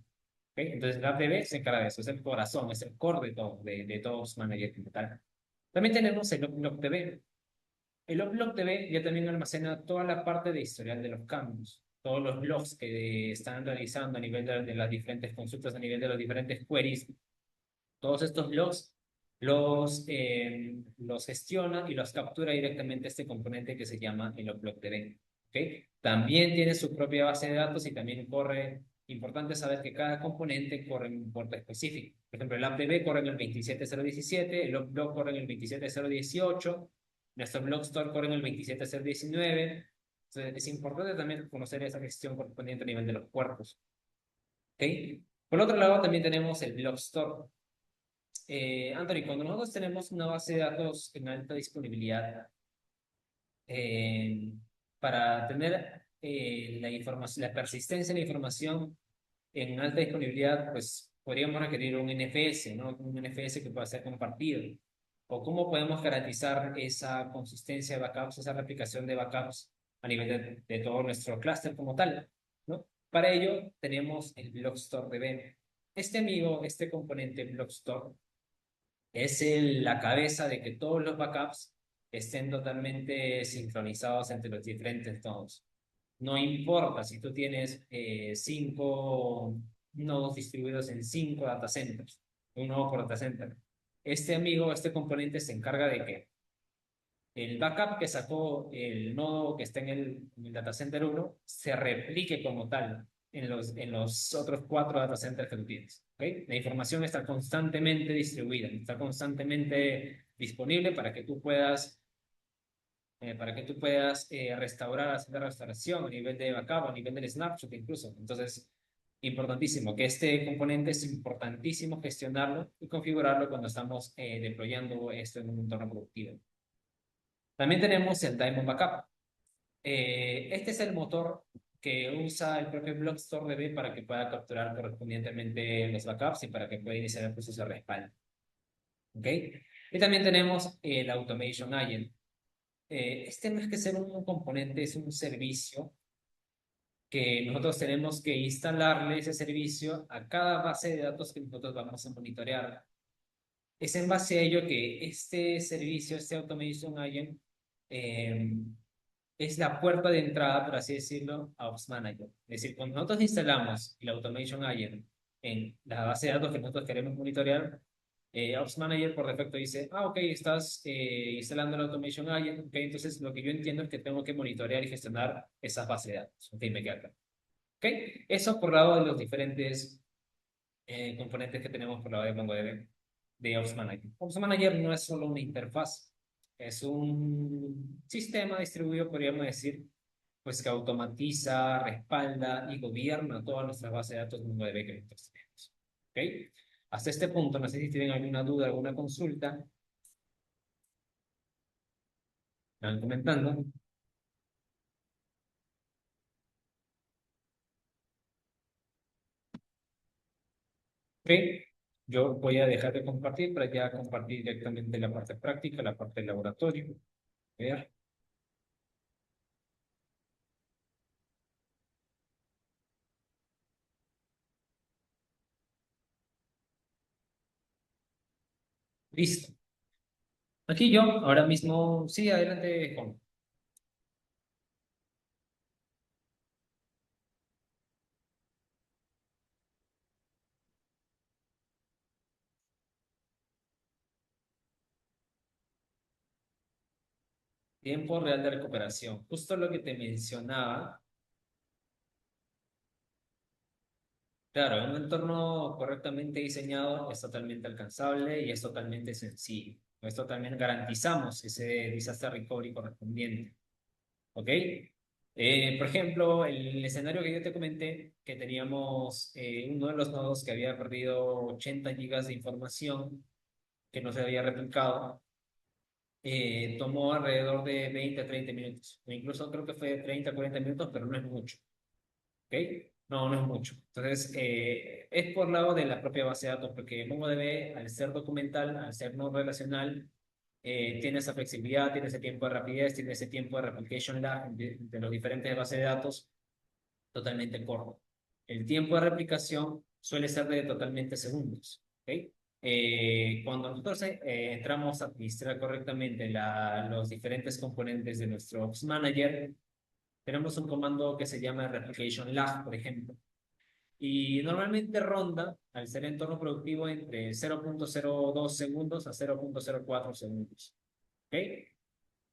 Entonces, la AppDB se encarga de eso, es el corazón, es el core de todo, de todos Manager como tal. También tenemos el OpLogDB. El OpLogDB ya también almacena toda la parte de historial de los cambios, todos los logs que están realizando a nivel de las diferentes consultas, a nivel de los diferentes queries. Todos estos logs los gestiona y los captura directamente este componente que se llama el OpLogDB. También tiene su propia base de datos y también corre. Importante saber que cada componente corre en un puerto específico. Por ejemplo, el AppDB corre en el 27017, el OpLog corre en el 27018, nuestro Blog Store corre en el 27019. Entonces, es importante también conocer esa gestión correspondiente a nivel de los puertos. Por otro lado, también tenemos el Blog Store. Anthony, cuando nosotros tenemos una base de datos en alta disponibilidad, eh, para tener la información, la persistencia de la información en alta disponibilidad, pues podríamos requerir un NFS, ¿no? Un NFS que pueda ser compartido. ¿O cómo podemos garantizar esa consistencia de backups, esa replicación de backups a nivel de todo nuestro clúster como tal, ¿no? Para ello tenemos el Blockstore DB. Este amigo, este componente Blockstore, es la cabeza de que todos los backups estén totalmente sincronizados entre los diferentes nodos. No importa si tú tienes 5 nodos distribuidos en 5 data centers, un nodo por data center. Este amigo, este componente se encarga de que el backup que sacó el nodo que está en el data center 1 se replique como tal en los otros 4 data centers que tú tienes. La información está constantemente distribuida, está constantemente disponible para que tú puedas restaurar, hacer la restauración a nivel de backup, a nivel del snapshot incluso. Entonces, importantísimo, que este componente es importantísimo gestionarlo y configurarlo cuando estamos deployando esto en un entorno productivo. También tenemos el Diamond Backup. Este es el motor que usa el propio Blockstore DB para que pueda capturar correspondientemente los backups y para que pueda iniciar el proceso de respaldo. ¿Ok? Y también tenemos el Automation Agent. Este no es que sea un componente, es un servicio que nosotros tenemos que instalarle ese servicio a cada base de datos que nosotros vamos a monitorear. Es en base a ello que este servicio, este Automation Agent, eh, es la puerta de entrada, por así decirlo, a Ops Manager. Es decir, cuando nosotros instalamos el Automation Agent en la base de datos que nosotros queremos monitorear, Ops Manager por defecto dice, ok, estás instalando el Automation Agent, ok, entonces lo que yo entiendo es que tengo que monitorear y gestionar esas bases de datos. Ok, me queda claro. Ok, eso por lado de los diferentes componentes que tenemos por lado de MongoDB de Ops Manager. Ops Manager no es solo una interfaz, es un sistema distribuido, podríamos decir, pues que automatiza, respalda y gobierna todas nuestras bases de datos MongoDB que nosotros tenemos. ¿Ok? Hasta este punto, no sé si tienen alguna duda, alguna consulta, me van comentando. ¿Ok? Yo voy a dejar de compartir para ya compartir directamente la parte práctica, la parte del laboratorio. Ver. Listo. Aquí yo, ahora mismo, sí, adelante, Juan. Tiempo real de recuperación. Justo lo que te mencionaba. Claro, un entorno correctamente diseñado es totalmente alcanzable y es totalmente sencillo. Esto también garantizamos ese disaster recovery correspondiente. ¿Ok? Por ejemplo, el escenario que yo te comenté, que teníamos uno de los nodos que había perdido 80 gigas de información que no se había replicado, tomó alrededor de 20 a 30 minutos. O incluso creo que fue 30 a 40 minutos, pero no es mucho. ¿Ok? No, no es mucho. Entonces, es por lado de la propia base de datos, porque MongoDB, al ser documental, al ser no relacional, tiene esa flexibilidad, tiene ese tiempo de rapidez, tiene ese tiempo de replication lag de los diferentes bases de datos totalmente corto. El tiempo de replicación suele ser de totalmente segundos. ¿Ok? Cuando nosotros entramos a administrar correctamente los diferentes componentes de nuestro Ops Manager, tenemos un comando que se llama Replication Lag, por ejemplo. Y normalmente ronda, al ser entorno productivo, entre 0.02 segundos a 0.04 segundos. ¿Ok?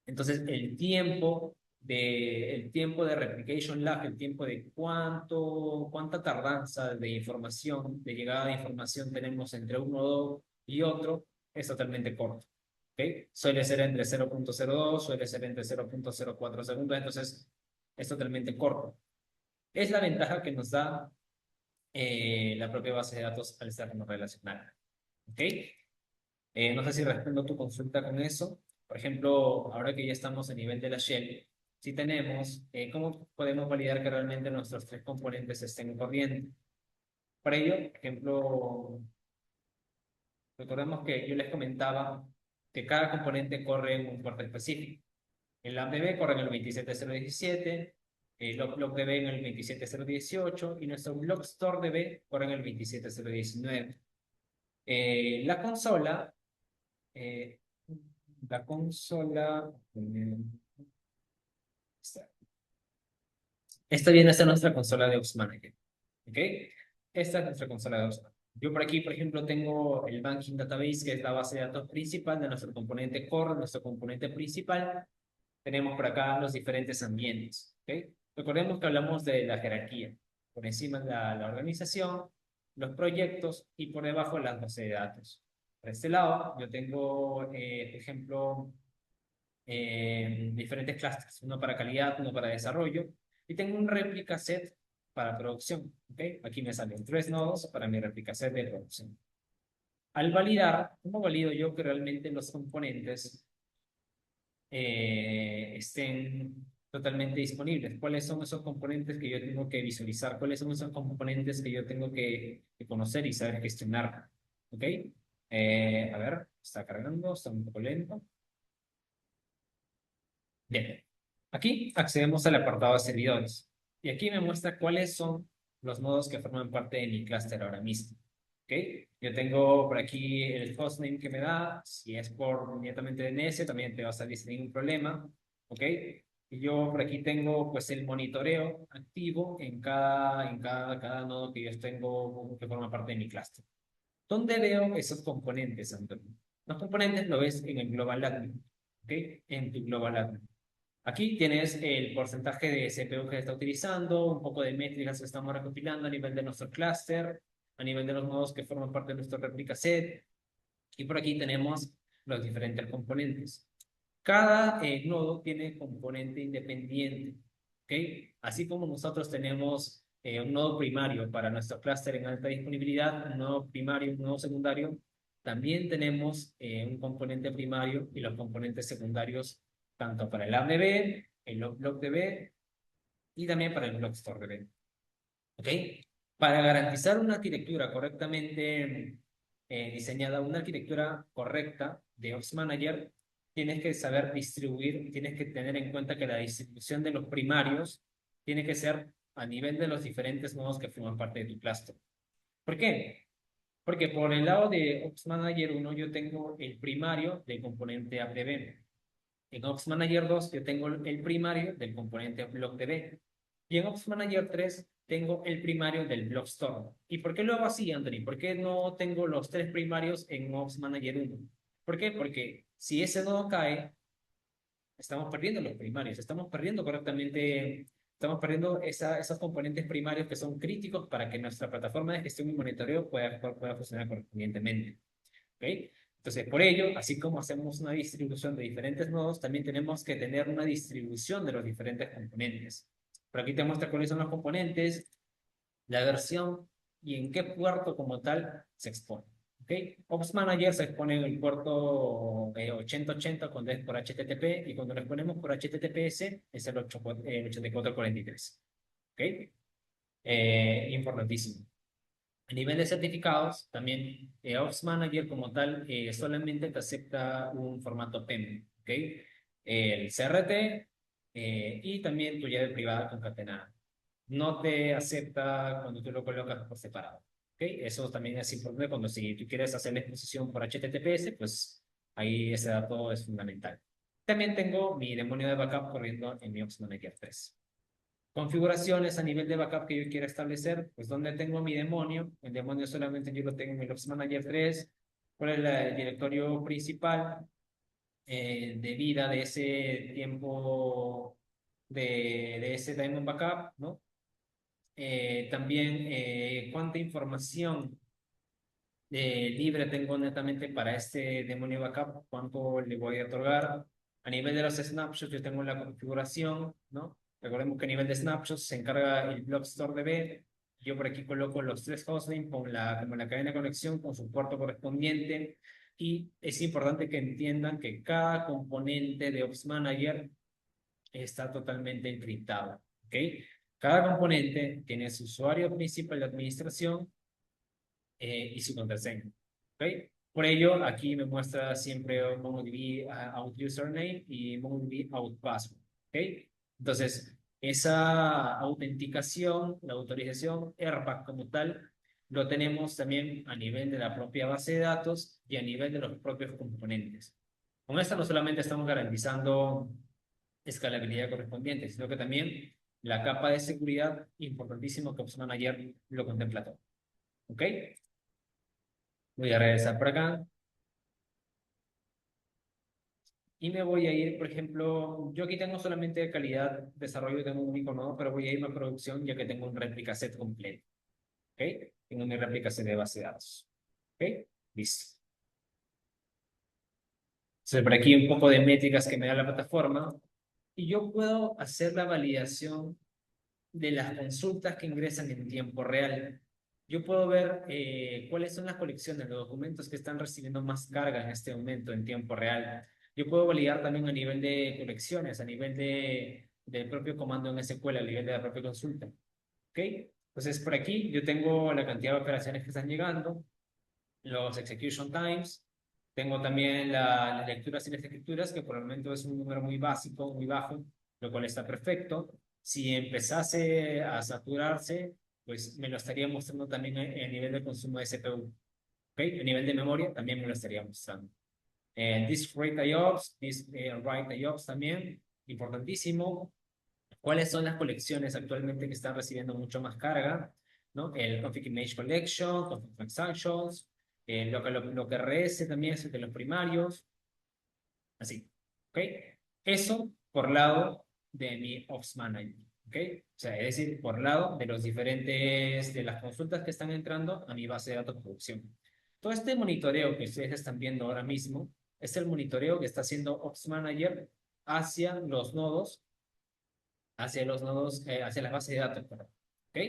Entonces, el tiempo de replication lag, el tiempo de cuánta tardanza de información, de llegada de información tenemos entre un nodo y otro, es totalmente corto. ¿Ok? Suele ser entre 0.02, suele ser entre 0.04 segundos, entonces es totalmente corto. Es la ventaja que nos da la propia base de datos al estarnos relacional. ¿Ok? No sé si respondo tu consulta con eso. Por ejemplo, ahora que ya estamos a nivel de la shell, si tenemos, ¿cómo podemos validar que realmente nuestros tres componentes estén corriendo? Para ello, por ejemplo, recordemos que yo les comentaba que cada componente corre en un puerto específico. El LambDB corre en el 27017, el BlockDB en el 27018 y nuestro BlockStoreDB corre en el 27019. La consola eh, la consola. Esta viene a ser nuestra consola de Ops Manager. ¿Ok? Esta es nuestra consola de Ops Manager. Yo por aquí, por ejemplo, tengo el Banking Database, que es la base de datos principal de nuestro componente core, nuestro componente principal. Tenemos por acá los diferentes ambientes. ¿Ok? Recordemos que hablamos de la jerarquía. Por encima de la organización, los proyectos y por debajo las bases de datos. Por este lado, yo tengo, por ejemplo, diferentes clusters, uno para calidad, uno para desarrollo, y tengo un réplica set para producción. ¿Okay? Aquí me salen 3 nodos para mi réplica set de producción. Al validar, ¿cómo valido yo que realmente los componentes estén totalmente disponibles? ¿Cuáles son esos componentes que yo tengo que visualizar? ¿Cuáles son esos componentes que yo tengo que conocer y saber gestionar? ¿Ok? A ver, está cargando, está un poco lento. Bien, aquí accedemos al apartado de servidores y aquí me muestra cuáles son los nodos que forman parte de mi clúster ahora mismo. ¿Ok? Yo tengo por aquí el hostname que me da, si es por inmediatamente DNS también te va a salir sin ningún problema. ¿Ok? Y yo por aquí tengo pues el monitoreo activo cada nodo que yo tengo que forma parte de mi clúster. ¿Dónde veo esos componentes, Antonio? Los componentes lo ves en el Global Admin. ¿Ok? En tu Global Admin. Aquí tienes el porcentaje de CPU que se está utilizando, un poco de métricas que estamos recopilando a nivel de nuestro clúster, a nivel de los nodos que forman parte de nuestro réplica set. Y por aquí tenemos los diferentes componentes. Cada nodo tiene componente independiente. ¿Ok? Así como nosotros tenemos un nodo primario para nuestro clúster en alta disponibilidad, un nodo primario, un nodo secundario, también tenemos un componente primario y los componentes secundarios tanto para el AppDB, el BlockDB y también para el BlockStoreDB. ¿Ok? Para garantizar una arquitectura correctamente diseñada, una arquitectura correcta de Ops Manager, tienes que saber distribuir, tienes que tener en cuenta que la distribución de los primarios tiene que ser a nivel de los diferentes nodos que forman parte de tu clúster. ¿Por qué? Porque por el lado de Ops Manager 1 yo tengo el primario del componente AppDB. En Ops Manager 2 yo tengo el primario del componente BlockDB. Y en Ops Manager 3 tengo el primario del Block Store. ¿Y por qué lo hago así, Anthony? ¿Por qué no tengo los tres primarios en Ops Manager 1? ¿Por qué? Porque si ese nodo cae, estamos perdiendo los primarios, estamos perdiendo correctamente, estamos perdiendo esos componentes primarios que son críticos para que nuestra plataforma de gestión y monitoreo pueda funcionar correspondientemente. ¿Ok? Entonces, por ello, así como hacemos una distribución de diferentes nodos, también tenemos que tener una distribución de los diferentes componentes. Por aquí te muestra cuáles son los componentes, la versión y en qué puerto como tal se expone. ¿Ok? Ops Manager se expone en el puerto 8080 cuando es por HTTP y cuando lo exponemos por HTTPS es el 8443. ¿Ok? Importantísimo. A nivel de certificados, también Ops Manager como tal solamente te acepta un formato PEM, ¿ok? El CRT y también tu llave privada concatenada. No te acepta cuando tú lo colocas por separado. Eso también es importante cuando si tú quieres hacer la exposición por HTTPS, pues ahí ese dato es fundamental. También tengo mi demonio de backup corriendo en mi Ops Manager 3. Configuraciones a nivel de backup que yo quiera establecer, pues donde tengo mi demonio, el demonio solamente yo lo tengo en mi Ops Manager 3, cuál es el directorio principal de vida de ese tiempo de ese Diamond Backup, ¿no? También cuánta información libre tengo netamente para este demonio backup, cuánto le voy a otorgar. A nivel de los snapshots, yo tengo la configuración, ¿no? Recordemos que a nivel de snapshots se encarga el blob store DB. Yo por aquí coloco los tres hostnames con como la cadena de conexión con su puerto correspondiente. Y es importante que entiendan que cada componente de Ops Manager está totalmente encriptado, ¿ok? Cada componente tiene su usuario principal de administración y su contraseña. ¿Okay? Por ello, aquí me muestra siempre MongoDB out username y MongoDB out password. ¿Okay? Entonces, esa autenticación, la autorización AirPack como tal, lo tenemos también a nivel de la propia base de datos y a nivel de los propios componentes. Con esta no solamente estamos garantizando escalabilidad correspondiente, sino que también la capa de seguridad, importantísimo que Ops Manager lo contempla todo. ¿Ok? Voy a regresar por acá y me voy a ir, por ejemplo, yo aquí tengo solamente calidad, desarrollo, tengo un único nodo, pero voy a irme a producción ya que tengo un réplica set completo. ¿Ok? Tengo mi réplica set de base de datos. ¿Ok? Listo. Entonces, por aquí un poco de métricas que me da la plataforma y yo puedo hacer la validación de las consultas que ingresan en tiempo real. Yo puedo ver cuáles son las colecciones, los documentos que están recibiendo más carga en este momento en tiempo real. Yo puedo validar también a nivel de colecciones, a nivel del propio comando en SQL, a nivel de la propia consulta. ¿Ok? Entonces, por aquí yo tengo la cantidad de operaciones que están llegando, los execution times, tengo también las lecturas y las escrituras, que por el momento es un número muy básico, muy bajo, lo cual está perfecto. Si empezase a saturarse, pues me lo estaría mostrando también a nivel de consumo de CPU. ¿Okay? A nivel de memoria también me lo estaría mostrando. Disk Write IOPS, Disk Write IOPS también, importantísimo. ¿Cuáles son las colecciones actualmente que están recibiendo mucho más carga? ¿No? El Config Image Collection, Config Transactions, lo que RS también es de los primarios, así. ¿Ok? Eso por lado de mi Ops Manager. ¿Ok? O sea, es decir, por lado de los diferentes, de las consultas que están entrando a mi base de datos de producción. Todo este monitoreo que ustedes están viendo ahora mismo es el monitoreo que está haciendo Ops Manager hacia los nodos hacia las bases de datos, perdón. ¿Ok?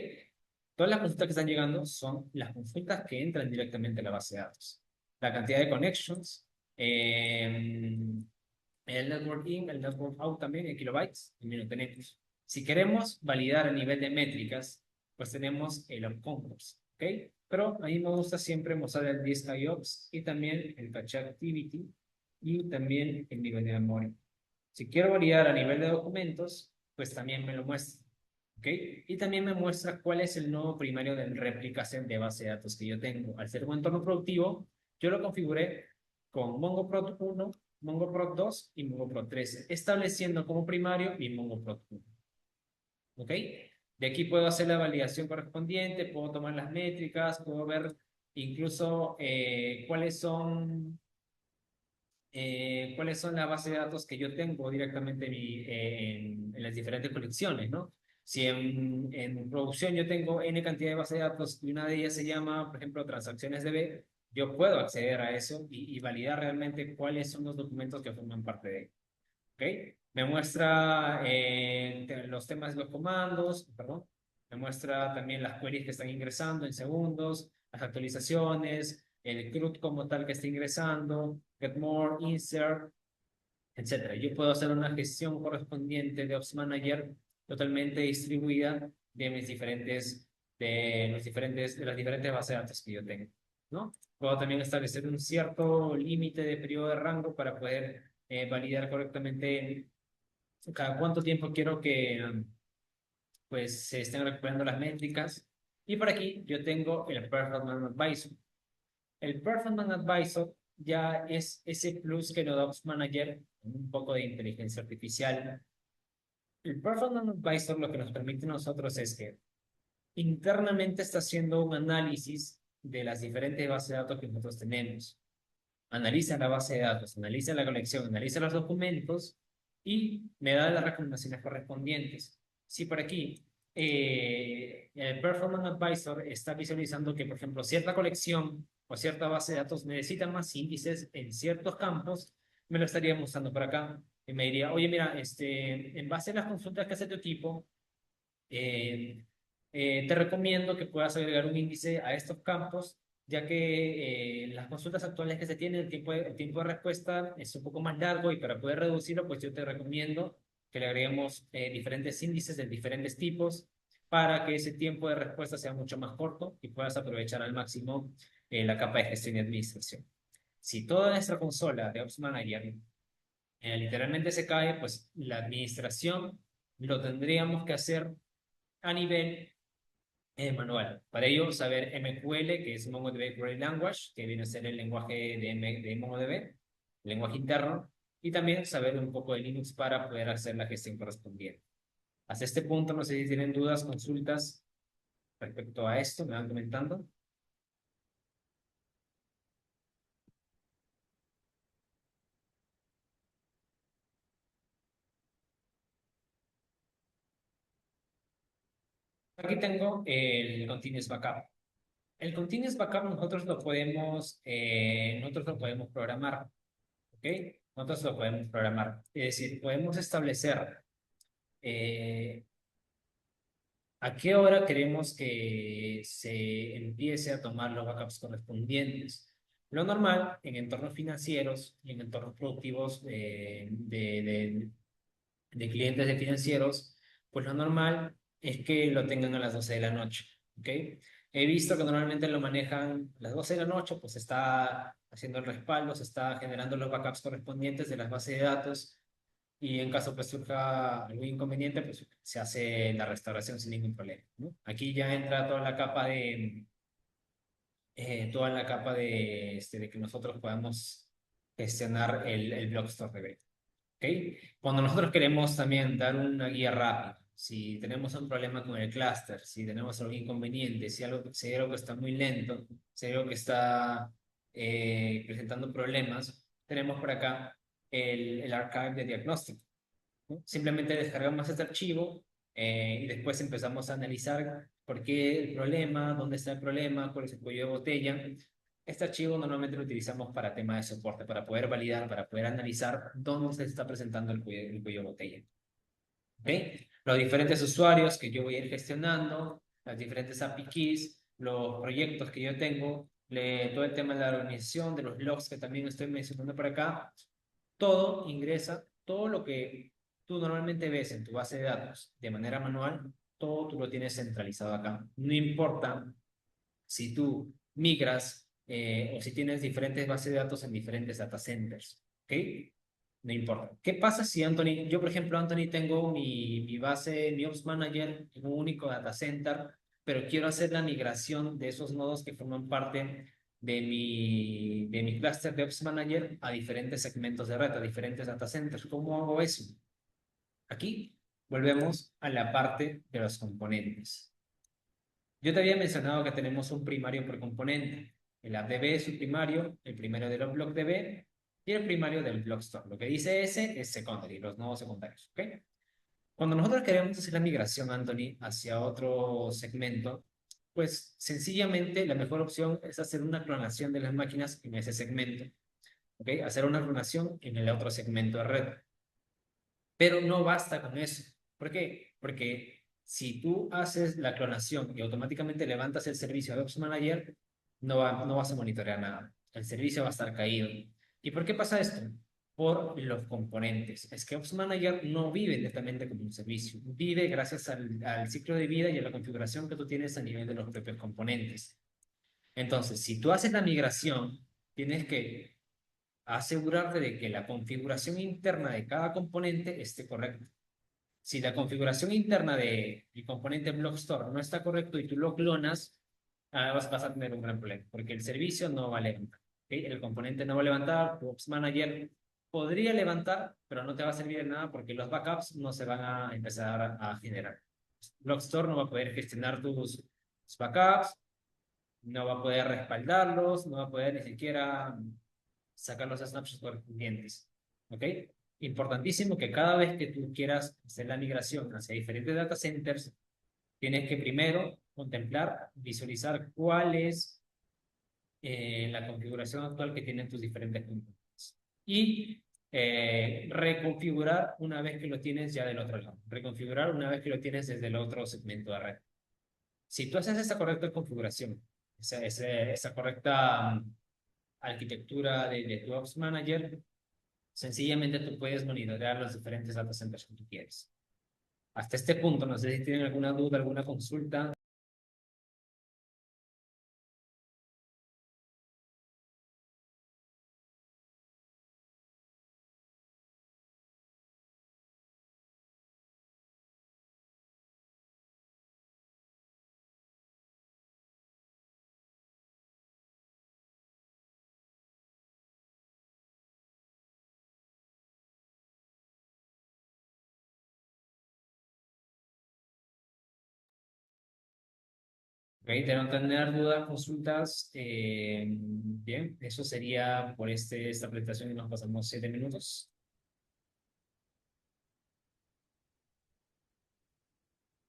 Todas las consultas que están llegando son las consultas que entran directamente a la base de datos. La cantidad de connections, el network in, el network out también en kilobytes, también lo tenemos. Si queremos validar a nivel de métricas, pues tenemos el OpConcourse, ¿ok? Pero a mí me gusta siempre mostrar el disk IOPS y también el cache activity y también el nivel de memoria. Si quiero validar a nivel de documentos, pues también me lo muestra. ¿Ok? Y también me muestra cuál es el nodo primario de replicación de base de datos que yo tengo. Al ser un entorno productivo, yo lo configuré con MongoProt 1, MongoProt 2 y MongoProt 3, estableciendo como primario mi MongoProt 1. ¿Ok? De aquí puedo hacer la validación correspondiente, puedo tomar las métricas, puedo ver incluso cuáles son las bases de datos que yo tengo directamente en las diferentes colecciones, ¿no? Si en producción yo tengo N cantidad de bases de datos y una de ellas se llama, por ejemplo, transacciones DB, yo puedo acceder a eso y validar realmente cuáles son los documentos que forman parte de él. ¿Ok? Me muestra los temas de los comandos, perdón. Me muestra también las queries que están ingresando en segundos, las actualizaciones, el CRUD como tal que está ingresando, get more, insert, etcétera. Yo puedo hacer una gestión correspondiente de Ops Manager totalmente distribuida de de las diferentes bases de datos que yo tengo, ¿no? Puedo también establecer un cierto límite de periodo de rango para poder validar correctamente cada cuánto tiempo quiero que pues se estén recuperando las métricas. Y por aquí yo tengo el Performance Advisor. El Performance Advisor ya es ese plus que nos da Ops Manager con un poco de inteligencia artificial. El Performance Advisor lo que nos permite a nosotros es que internamente está haciendo un análisis de las diferentes bases de datos que nosotros tenemos. Analiza la base de datos, analiza la colección, analiza los documentos y me da las recomendaciones correspondientes. Si por aquí el Performance Advisor está visualizando que, por ejemplo, cierta colección o cierta base de datos necesita más índices en ciertos campos, me lo estaría mostrando por acá y me diría, oye, mira, en base a las consultas que hace tu equipo, eh, te recomiendo que puedas agregar un índice a estos campos, ya que las consultas actuales que se tienen, el tiempo de respuesta es un poco más largo y para poder reducirlo, pues yo te recomiendo que le agreguemos diferentes índices de diferentes tipos para que ese tiempo de respuesta sea mucho más corto y puedas aprovechar al máximo la capa de gestión y administración. Si toda nuestra consola de Ops Manager literalmente se cae, pues la administración lo tendríamos que hacer a nivel manual. Para ello, saber MQL, que es MongoDB Query Language, que viene a ser el lenguaje de MongoDB, el lenguaje interno, y también saber un poco de Linux para poder hacer la gestión correspondiente. Hasta este punto, no sé si tienen dudas, consultas respecto a esto, me van comentando. Aquí tengo el Continuous Backup. El Continuous Backup nosotros lo podemos programar, ¿ok? Nosotros lo podemos programar. Es decir, podemos establecer eh, ¿a qué hora queremos que se empiece a tomar los backups correspondientes? Lo normal en entornos financieros y en entornos productivos de clientes de financieros, pues lo normal es que lo tengan a las 12 de la noche, ¿ok? He visto que normalmente lo manejan a las 12 de la noche, pues se está haciendo el respaldo, se está generando los backups correspondientes de las bases de datos y en caso pues surja algún inconveniente, pues se hace la restauración sin ningún problema, ¿no? Aquí ya entra toda la capa de que nosotros podamos gestionar el block store de ¿ok? Cuando nosotros queremos también dar una guía rápida, si tenemos un problema con el clúster, si tenemos algún inconveniente, si hay algo que está muy lento, si hay algo que está presentando problemas, tenemos por acá el archive de diagnóstico, ¿no? Simplemente descargamos este archivo y después empezamos a analizar por qué el problema, dónde está el problema, cuál es el cuello de botella. Este archivo normalmente lo utilizamos para temas de soporte, para poder validar, para poder analizar dónde se está presentando el cuello de botella. ¿Ok? Los diferentes usuarios que yo voy a ir gestionando, las diferentes API keys, los proyectos que yo tengo, todo el tema de la organización, de los logs que también estoy mencionando por acá, todo ingresa, todo lo que tú normalmente ves en tu base de datos de manera manual, todo tú lo tienes centralizado acá. No importa si tú migras o si tienes diferentes bases de datos en diferentes data centers, ¿ok? No importa. ¿Qué pasa si Anthony, yo por ejemplo, Anthony, tengo mi base, mi Ops Manager en un único data center, pero quiero hacer la migración de esos nodos que forman parte de mi cluster de Ops Manager a diferentes segmentos de red, a diferentes data centers? ¿Cómo hago eso? Aquí volvemos a la parte de los componentes. Yo te había mencionado que tenemos un primario por componente. El AppDB es su primario, el primero de los BlockDB y el primario del BlockStore. Lo que dice ese es secondary, los nodos secundarios. ¿Ok? Cuando nosotros queremos hacer la migración, Anthony, hacia otro segmento, pues sencillamente la mejor opción es hacer una clonación de las máquinas en ese segmento. ¿Ok? Hacer una clonación en el otro segmento de red. Pero no basta con eso. ¿Por qué? Porque si tú haces la clonación y automáticamente levantas el servicio de Ops Manager, no vas a monitorear nada. El servicio va a estar caído. ¿Y por qué pasa esto? Por los componentes. Es que Ops Manager no vive directamente como un servicio. Vive gracias al ciclo de vida y a la configuración que tú tienes a nivel de los propios componentes. Entonces, si tú haces la migración, tienes que asegurarte de que la configuración interna de cada componente esté correcta. Si la configuración interna del componente Block Store no está correcto y tú lo clonas, vas a tener un gran problema, porque el servicio no va a levantar. ¿Ok? El componente no va a levantar, tu Ops Manager podría levantar, pero no te va a servir de nada porque los backups no se van a empezar a generar. Block Store no va a poder gestionar tus backups, no va a poder respaldarlos, no va a poder ni siquiera sacar los snapshots correspondientes. ¿Ok? Importantísimo que cada vez que tú quieras hacer la migración hacia diferentes data centers, tienes que primero contemplar, visualizar cuál es la configuración actual que tienen tus diferentes componentes. Y reconfigurar una vez que lo tienes ya del otro lado. Reconfigurar una vez que lo tienes desde el otro segmento de red. Si tú haces esa correcta configuración, esa correcta arquitectura de tu Ops Manager, sencillamente tú puedes monitorear los diferentes data centers que tú quieres. Hasta este punto, no sé si tienen alguna duda, alguna consulta. ¿Ok? De no tener dudas, consultas. Bien, eso sería por esta presentación y nos pasamos 7 minutos.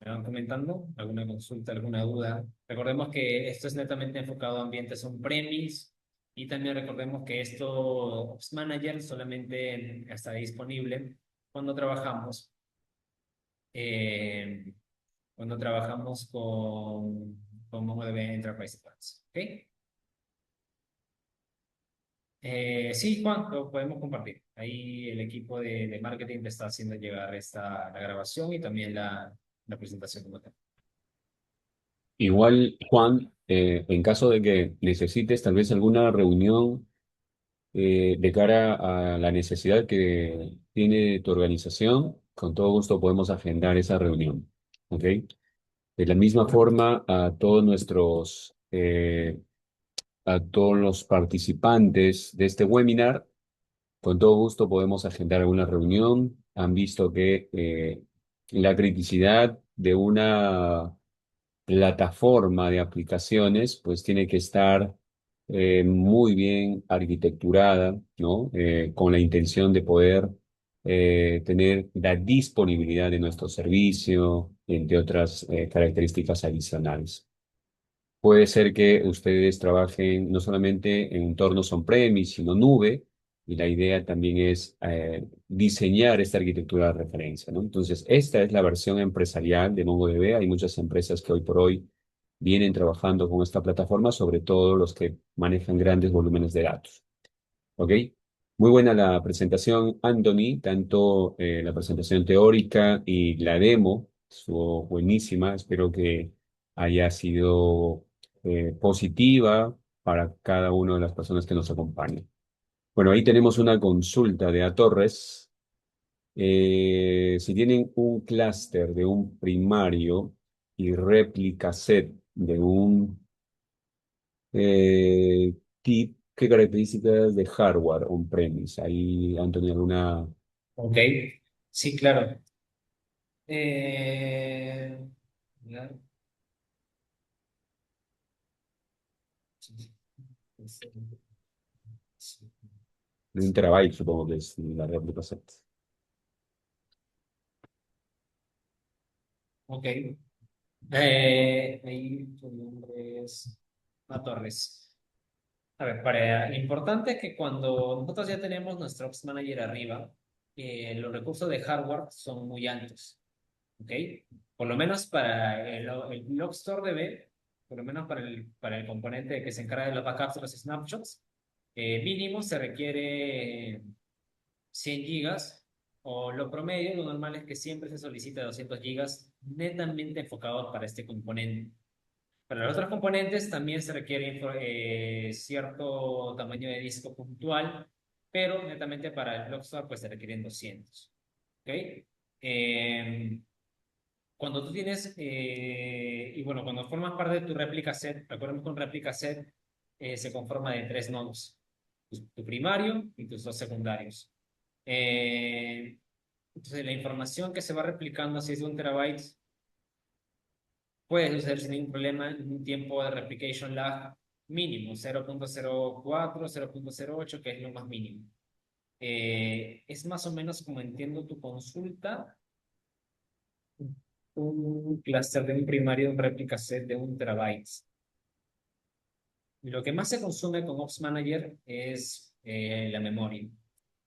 ¿Me van comentando? ¿Alguna consulta, alguna duda? Recordemos que esto es netamente enfocado a ambientes on-premise y también recordemos que esto Ops Manager solamente está disponible cuando trabajamos eh, con MongoDB Enterprise Advanced. ¿Ok? Sí, Juan, lo podemos compartir. Ahí el equipo de marketing te está haciendo llegar la grabación y también la presentación como tal. Igual, Juan, en caso de que necesites tal vez alguna reunión de cara a la necesidad que tiene tu organización, con todo gusto podemos agendar esa reunión. ¿Ok? De la misma forma, a todos los participantes de este webinar, con todo gusto podemos agendar alguna reunión. Han visto que la criticidad de una plataforma de aplicaciones, pues tiene que estar muy bien arquitecturada, ¿no? Con la intención de poder tener la disponibilidad de nuestro servicio, entre otras características adicionales. Puede ser que ustedes trabajen no solamente en entornos on-premise, sino nube, y la idea también es diseñar esta arquitectura de referencia, ¿no? Entonces, esta es la versión empresarial de MongoDB. Hay muchas empresas que hoy por hoy vienen trabajando con esta plataforma, sobre todo los que manejan grandes volúmenes de datos. ¿Ok? Muy buena la presentación, Anthony, tanto la presentación teórica y la demo, estuvo buenísima. Espero que haya sido positiva para cada una de las personas que nos acompañan. Bueno, ahí tenemos una consulta de A Torres. Si tienen un clúster de un primario y réplica set de un ¿qué características de hardware on-premise? Ahí, Antonio, alguna... Ok, sí, claro. Eh, ya, De un terabyte, supongo que es la réplica set. ok. Ahí tu nombre es A Torres. A ver, importante es que cuando nosotros ya tenemos nuestro Ops Manager arriba, los recursos de hardware son muy altos. ¿Ok? Por lo menos para el Block Store DB, por lo menos para el componente que se encarga de los backups de los snapshots, mínimo se requiere 100 gigas, o lo promedio, lo normal es que siempre se solicita 200 gigas netamente enfocados para este componente. Para los otros componentes también se requiere cierto tamaño de disco puntual, pero netamente para el Block Store pues se requieren 200. ¿Ok? Eh, Cuando tú tienes, y bueno, cuando formas parte de tu réplica set, recordemos que un réplica set se conforma de tres nodos, tu primario y tus dos secundarios. Eh, entonces, la información que se va replicando, si es de 1 TB, puede suceder sin ningún problema en un tiempo de replication lag mínimo, 0.04, 0.08, que es lo más mínimo. Es más o menos como entiendo tu consulta, un clúster de un primario de un réplica set de 1 TB. Lo que más se consume con Ops Manager es la memoria,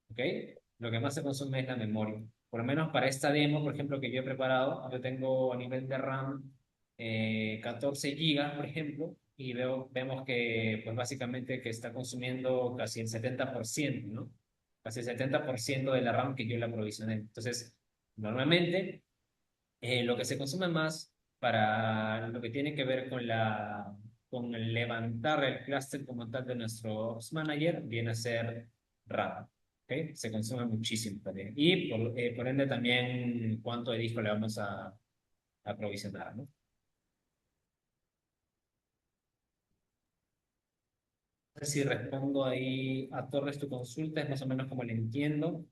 ¿ok? Lo que más se consume es la memoria. Por lo menos para esta demo, por ejemplo, que yo he preparado, yo tengo a nivel de RAM 14 gigas, por ejemplo, y vemos que, pues básicamente, que está consumiendo casi el 70%, ¿no? Casi el 70% de la RAM que yo le aprovisioné. Entonces, normalmente, lo que se consume más para lo que tiene que ver con el levantar el clúster como tal de nuestro Ops Manager viene a ser RAM. ¿Ok? Se consume muchísimo también. Y por ende también cuánto de disco le vamos a aprovisionar, ¿no? No sé si respondo ahí a Torres tu consulta, es más o menos como le entiendo.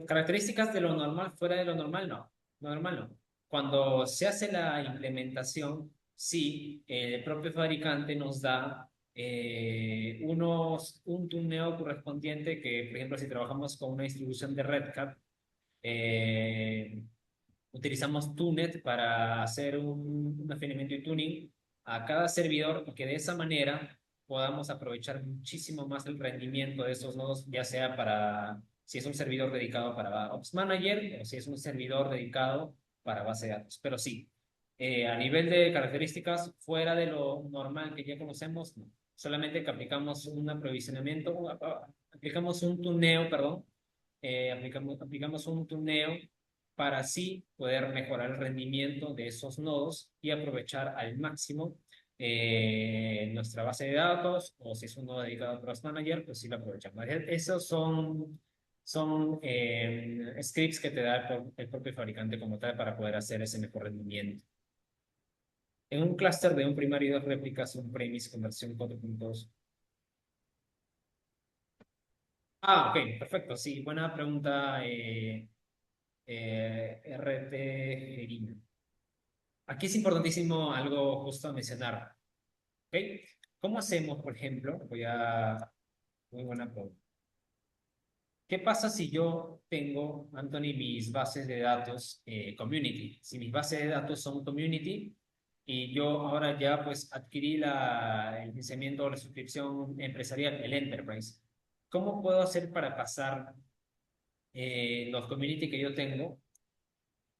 Características de lo normal, fuera de lo normal, no. Lo normal no. Cuando se hace la implementación, sí, el propio fabricante nos da un tuneo correspondiente que, por ejemplo, si trabajamos con una distribución de Red Hat, eh, utilizamos Tunet para hacer un afinamiento y tuning a cada servidor y que de esa manera podamos aprovechar muchísimo más el rendimiento de esos nodos, ya sea para si es un servidor dedicado para Ops Manager o si es un servidor dedicado para base de datos. Pero sí, a nivel de características, fuera de lo normal que ya conocemos, no. Solamente que aplicamos un aprovisionamiento, aplicamos un tuneo, perdón, aplicamos un tuneo para así poder mejorar el rendimiento de esos nodos y aprovechar al máximo nuestra base de datos, o si es un nodo dedicado a Trust Manager, pues sí lo aprovechamos. Esos son scripts que te da el propio fabricante como tal para poder hacer ese mejor rendimiento. En un clúster de un primario y dos réplicas, un premise con versión 4.2. Ah, ok, perfecto, sí, buena pregunta, RT Gerina. Aquí es importantísimo algo justo a mencionar, ¿ok? ¿Cómo hacemos, por ejemplo? Muy buena pregunta. ¿Qué pasa si yo tengo, Anthony, mis bases de datos community? Si mis bases de datos son community y yo ahora ya pues adquirí el licenciamiento o la suscripción empresarial, el Enterprise, ¿cómo puedo hacer para pasar los community que yo tengo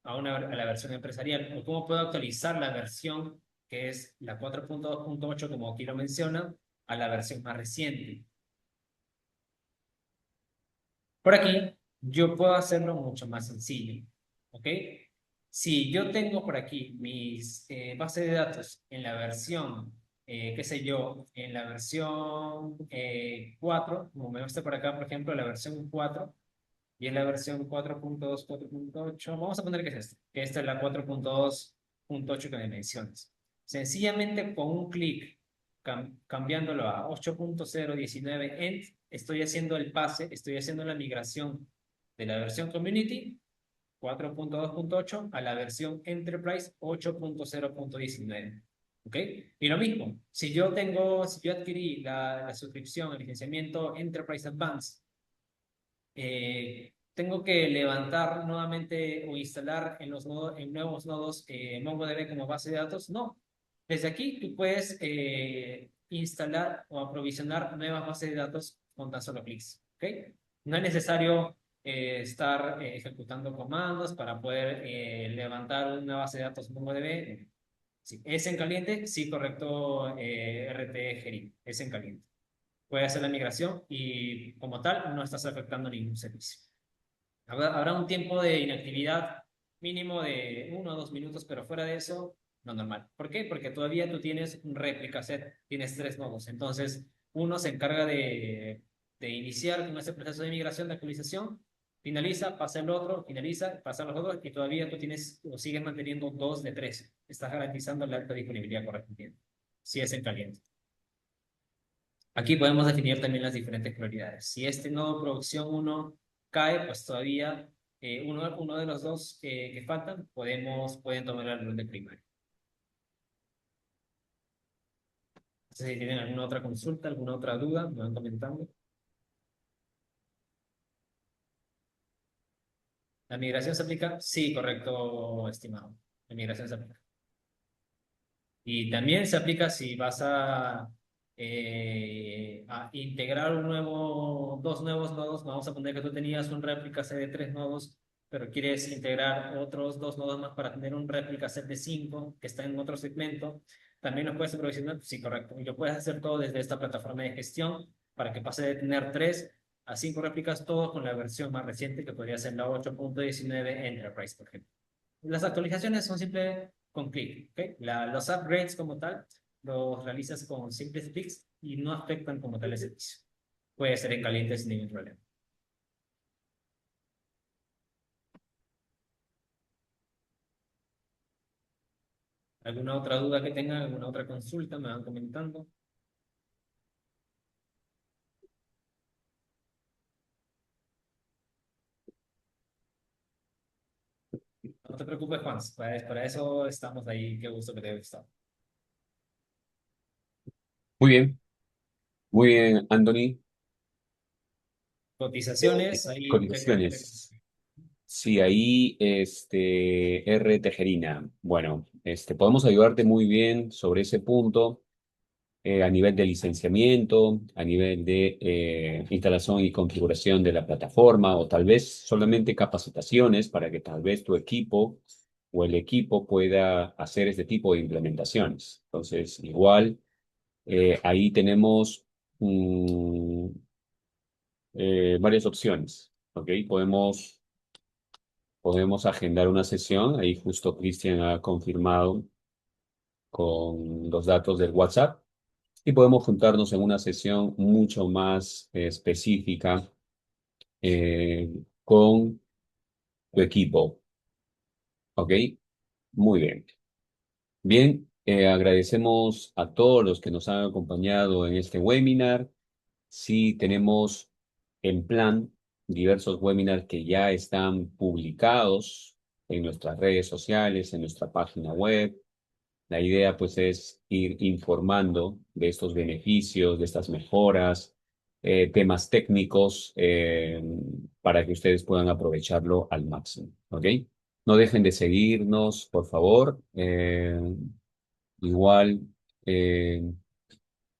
a la versión empresarial? ¿O cómo puedo actualizar la versión que es la 4.2.8, como aquí lo menciona, a la versión más reciente? Por aquí, yo puedo hacerlo mucho más sencillo, ¿ok? Si yo tengo por aquí mis bases de datos en la versión, qué sé yo, en la versión 4, como me muestra por acá, por ejemplo, la versión 4, y en la versión 4.2, 4.8, vamos a poner que es esta, que esta es la 4.2.8 que me mencionas. Sencillamente con un clic, cambiándolo a 8.0.19 end, estoy haciendo el pase, estoy haciendo la migración de la versión Community 4.2.8 a la versión Enterprise 8.0.19. ¿Ok? Y lo mismo, si yo adquirí la suscripción, el licenciamiento Enterprise Advanced, tengo que levantar nuevamente o instalar en nuevos nodos MongoDB como base de datos. No, desde aquí tú puedes instalar o aprovisionar nuevas bases de datos con tan solo clics. ¿Ok? No es necesario estar ejecutando comandos para poder levantar una base de datos MongoDB. Sí, ¿es en caliente? Sí, correcto, RT Geri, es en caliente. Puede hacer la migración y como tal no estás afectando ningún servicio. Habrá un tiempo de inactividad mínimo de 1 o 2 minutos, pero fuera de eso, no normal. ¿Por qué? Porque todavía tú tienes un réplica set, tienes 3 nodos. Entonces, uno se encarga de iniciar con ese proceso de migración, de actualización, finaliza, pasa el otro, finaliza, pasa los otros, y todavía tú tienes o sigues manteniendo 2 de 3. Estás garantizando la alta disponibilidad correspondiente, si es en caliente. Aquí podemos definir también las diferentes prioridades. Si este nodo producción uno cae, pues todavía uno de los dos que faltan pueden tomar el rol de primario. No sé si tienen alguna otra consulta, alguna otra duda, me van comentando. ¿La migración se aplica? Sí, correcto, estimado. La migración se aplica. Y también se aplica si vas a integrar dos nuevos nodos. Vamos a poner que tú tenías un réplica set de 3 nodos, pero quieres integrar otros 2 nodos más para tener un réplica set de 5 que está en otro segmento. También lo puedes provisionar. Sí, correcto. Y lo puedes hacer todo desde esta plataforma de gestión para que pase de tener 3 a 5 réplicas, todo con la versión más reciente que podría ser la 8.19 Enterprise, por ejemplo. Las actualizaciones son simples con clic, ¿ok? Los upgrades como tal los realizas con simples clics y no afectan como tal el servicio. Puede ser en caliente sin ningún problema. ¿Alguna otra duda que tengan? ¿Alguna otra consulta? Me van comentando. No te preocupes, Juan. Para eso estamos ahí. Qué gusto que te haya gustado. Muy bien, Anthony. Cotizaciones, ahí, Cotizaciones. Sí, ahí, R. Tejerina. Bueno, podemos ayudarte muy bien sobre ese punto, a nivel de licenciamiento, a nivel de instalación y configuración de la plataforma, o tal vez solamente capacitaciones para que tal vez tu equipo o el equipo pueda hacer este tipo de implementaciones. Entonces, igual, ahí tenemos mm, varias opciones, ¿ok? Podemos agendar una sesión. Ahí justo Cristian ha confirmado con los datos del WhatsApp y podemos juntarnos en una sesión mucho más específica eh, con tu equipo. ¿Ok? Muy bien. Bien, agradecemos a todos los que nos han acompañado en este webinar. Sí, tenemos en plan diversos webinars que ya están publicados en nuestras redes sociales, en nuestra página web. La idea pues es ir informando de estos beneficios, de estas mejoras, temas técnicos, para que ustedes puedan aprovecharlo al máximo, ¿ok? No dejen de seguirnos, por favor. Igual, eh,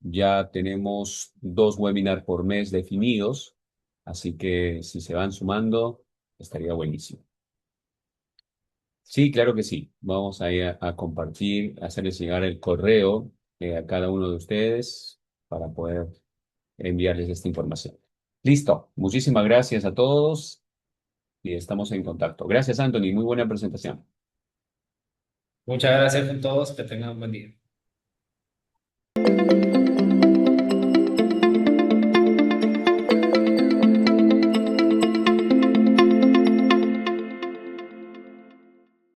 ya tenemos 2 webinars por mes definidos, así que si se van sumando, estaría buenísimo. Sí, claro que sí. Vamos a ir a compartir, a hacerles llegar el correo a cada uno de ustedes para poder enviarles esta información. Listo. Muchísimas gracias a todos y estamos en contacto. Gracias, Anthony. Muy buena presentación. Muchas gracias a todos. Que tengan un buen día.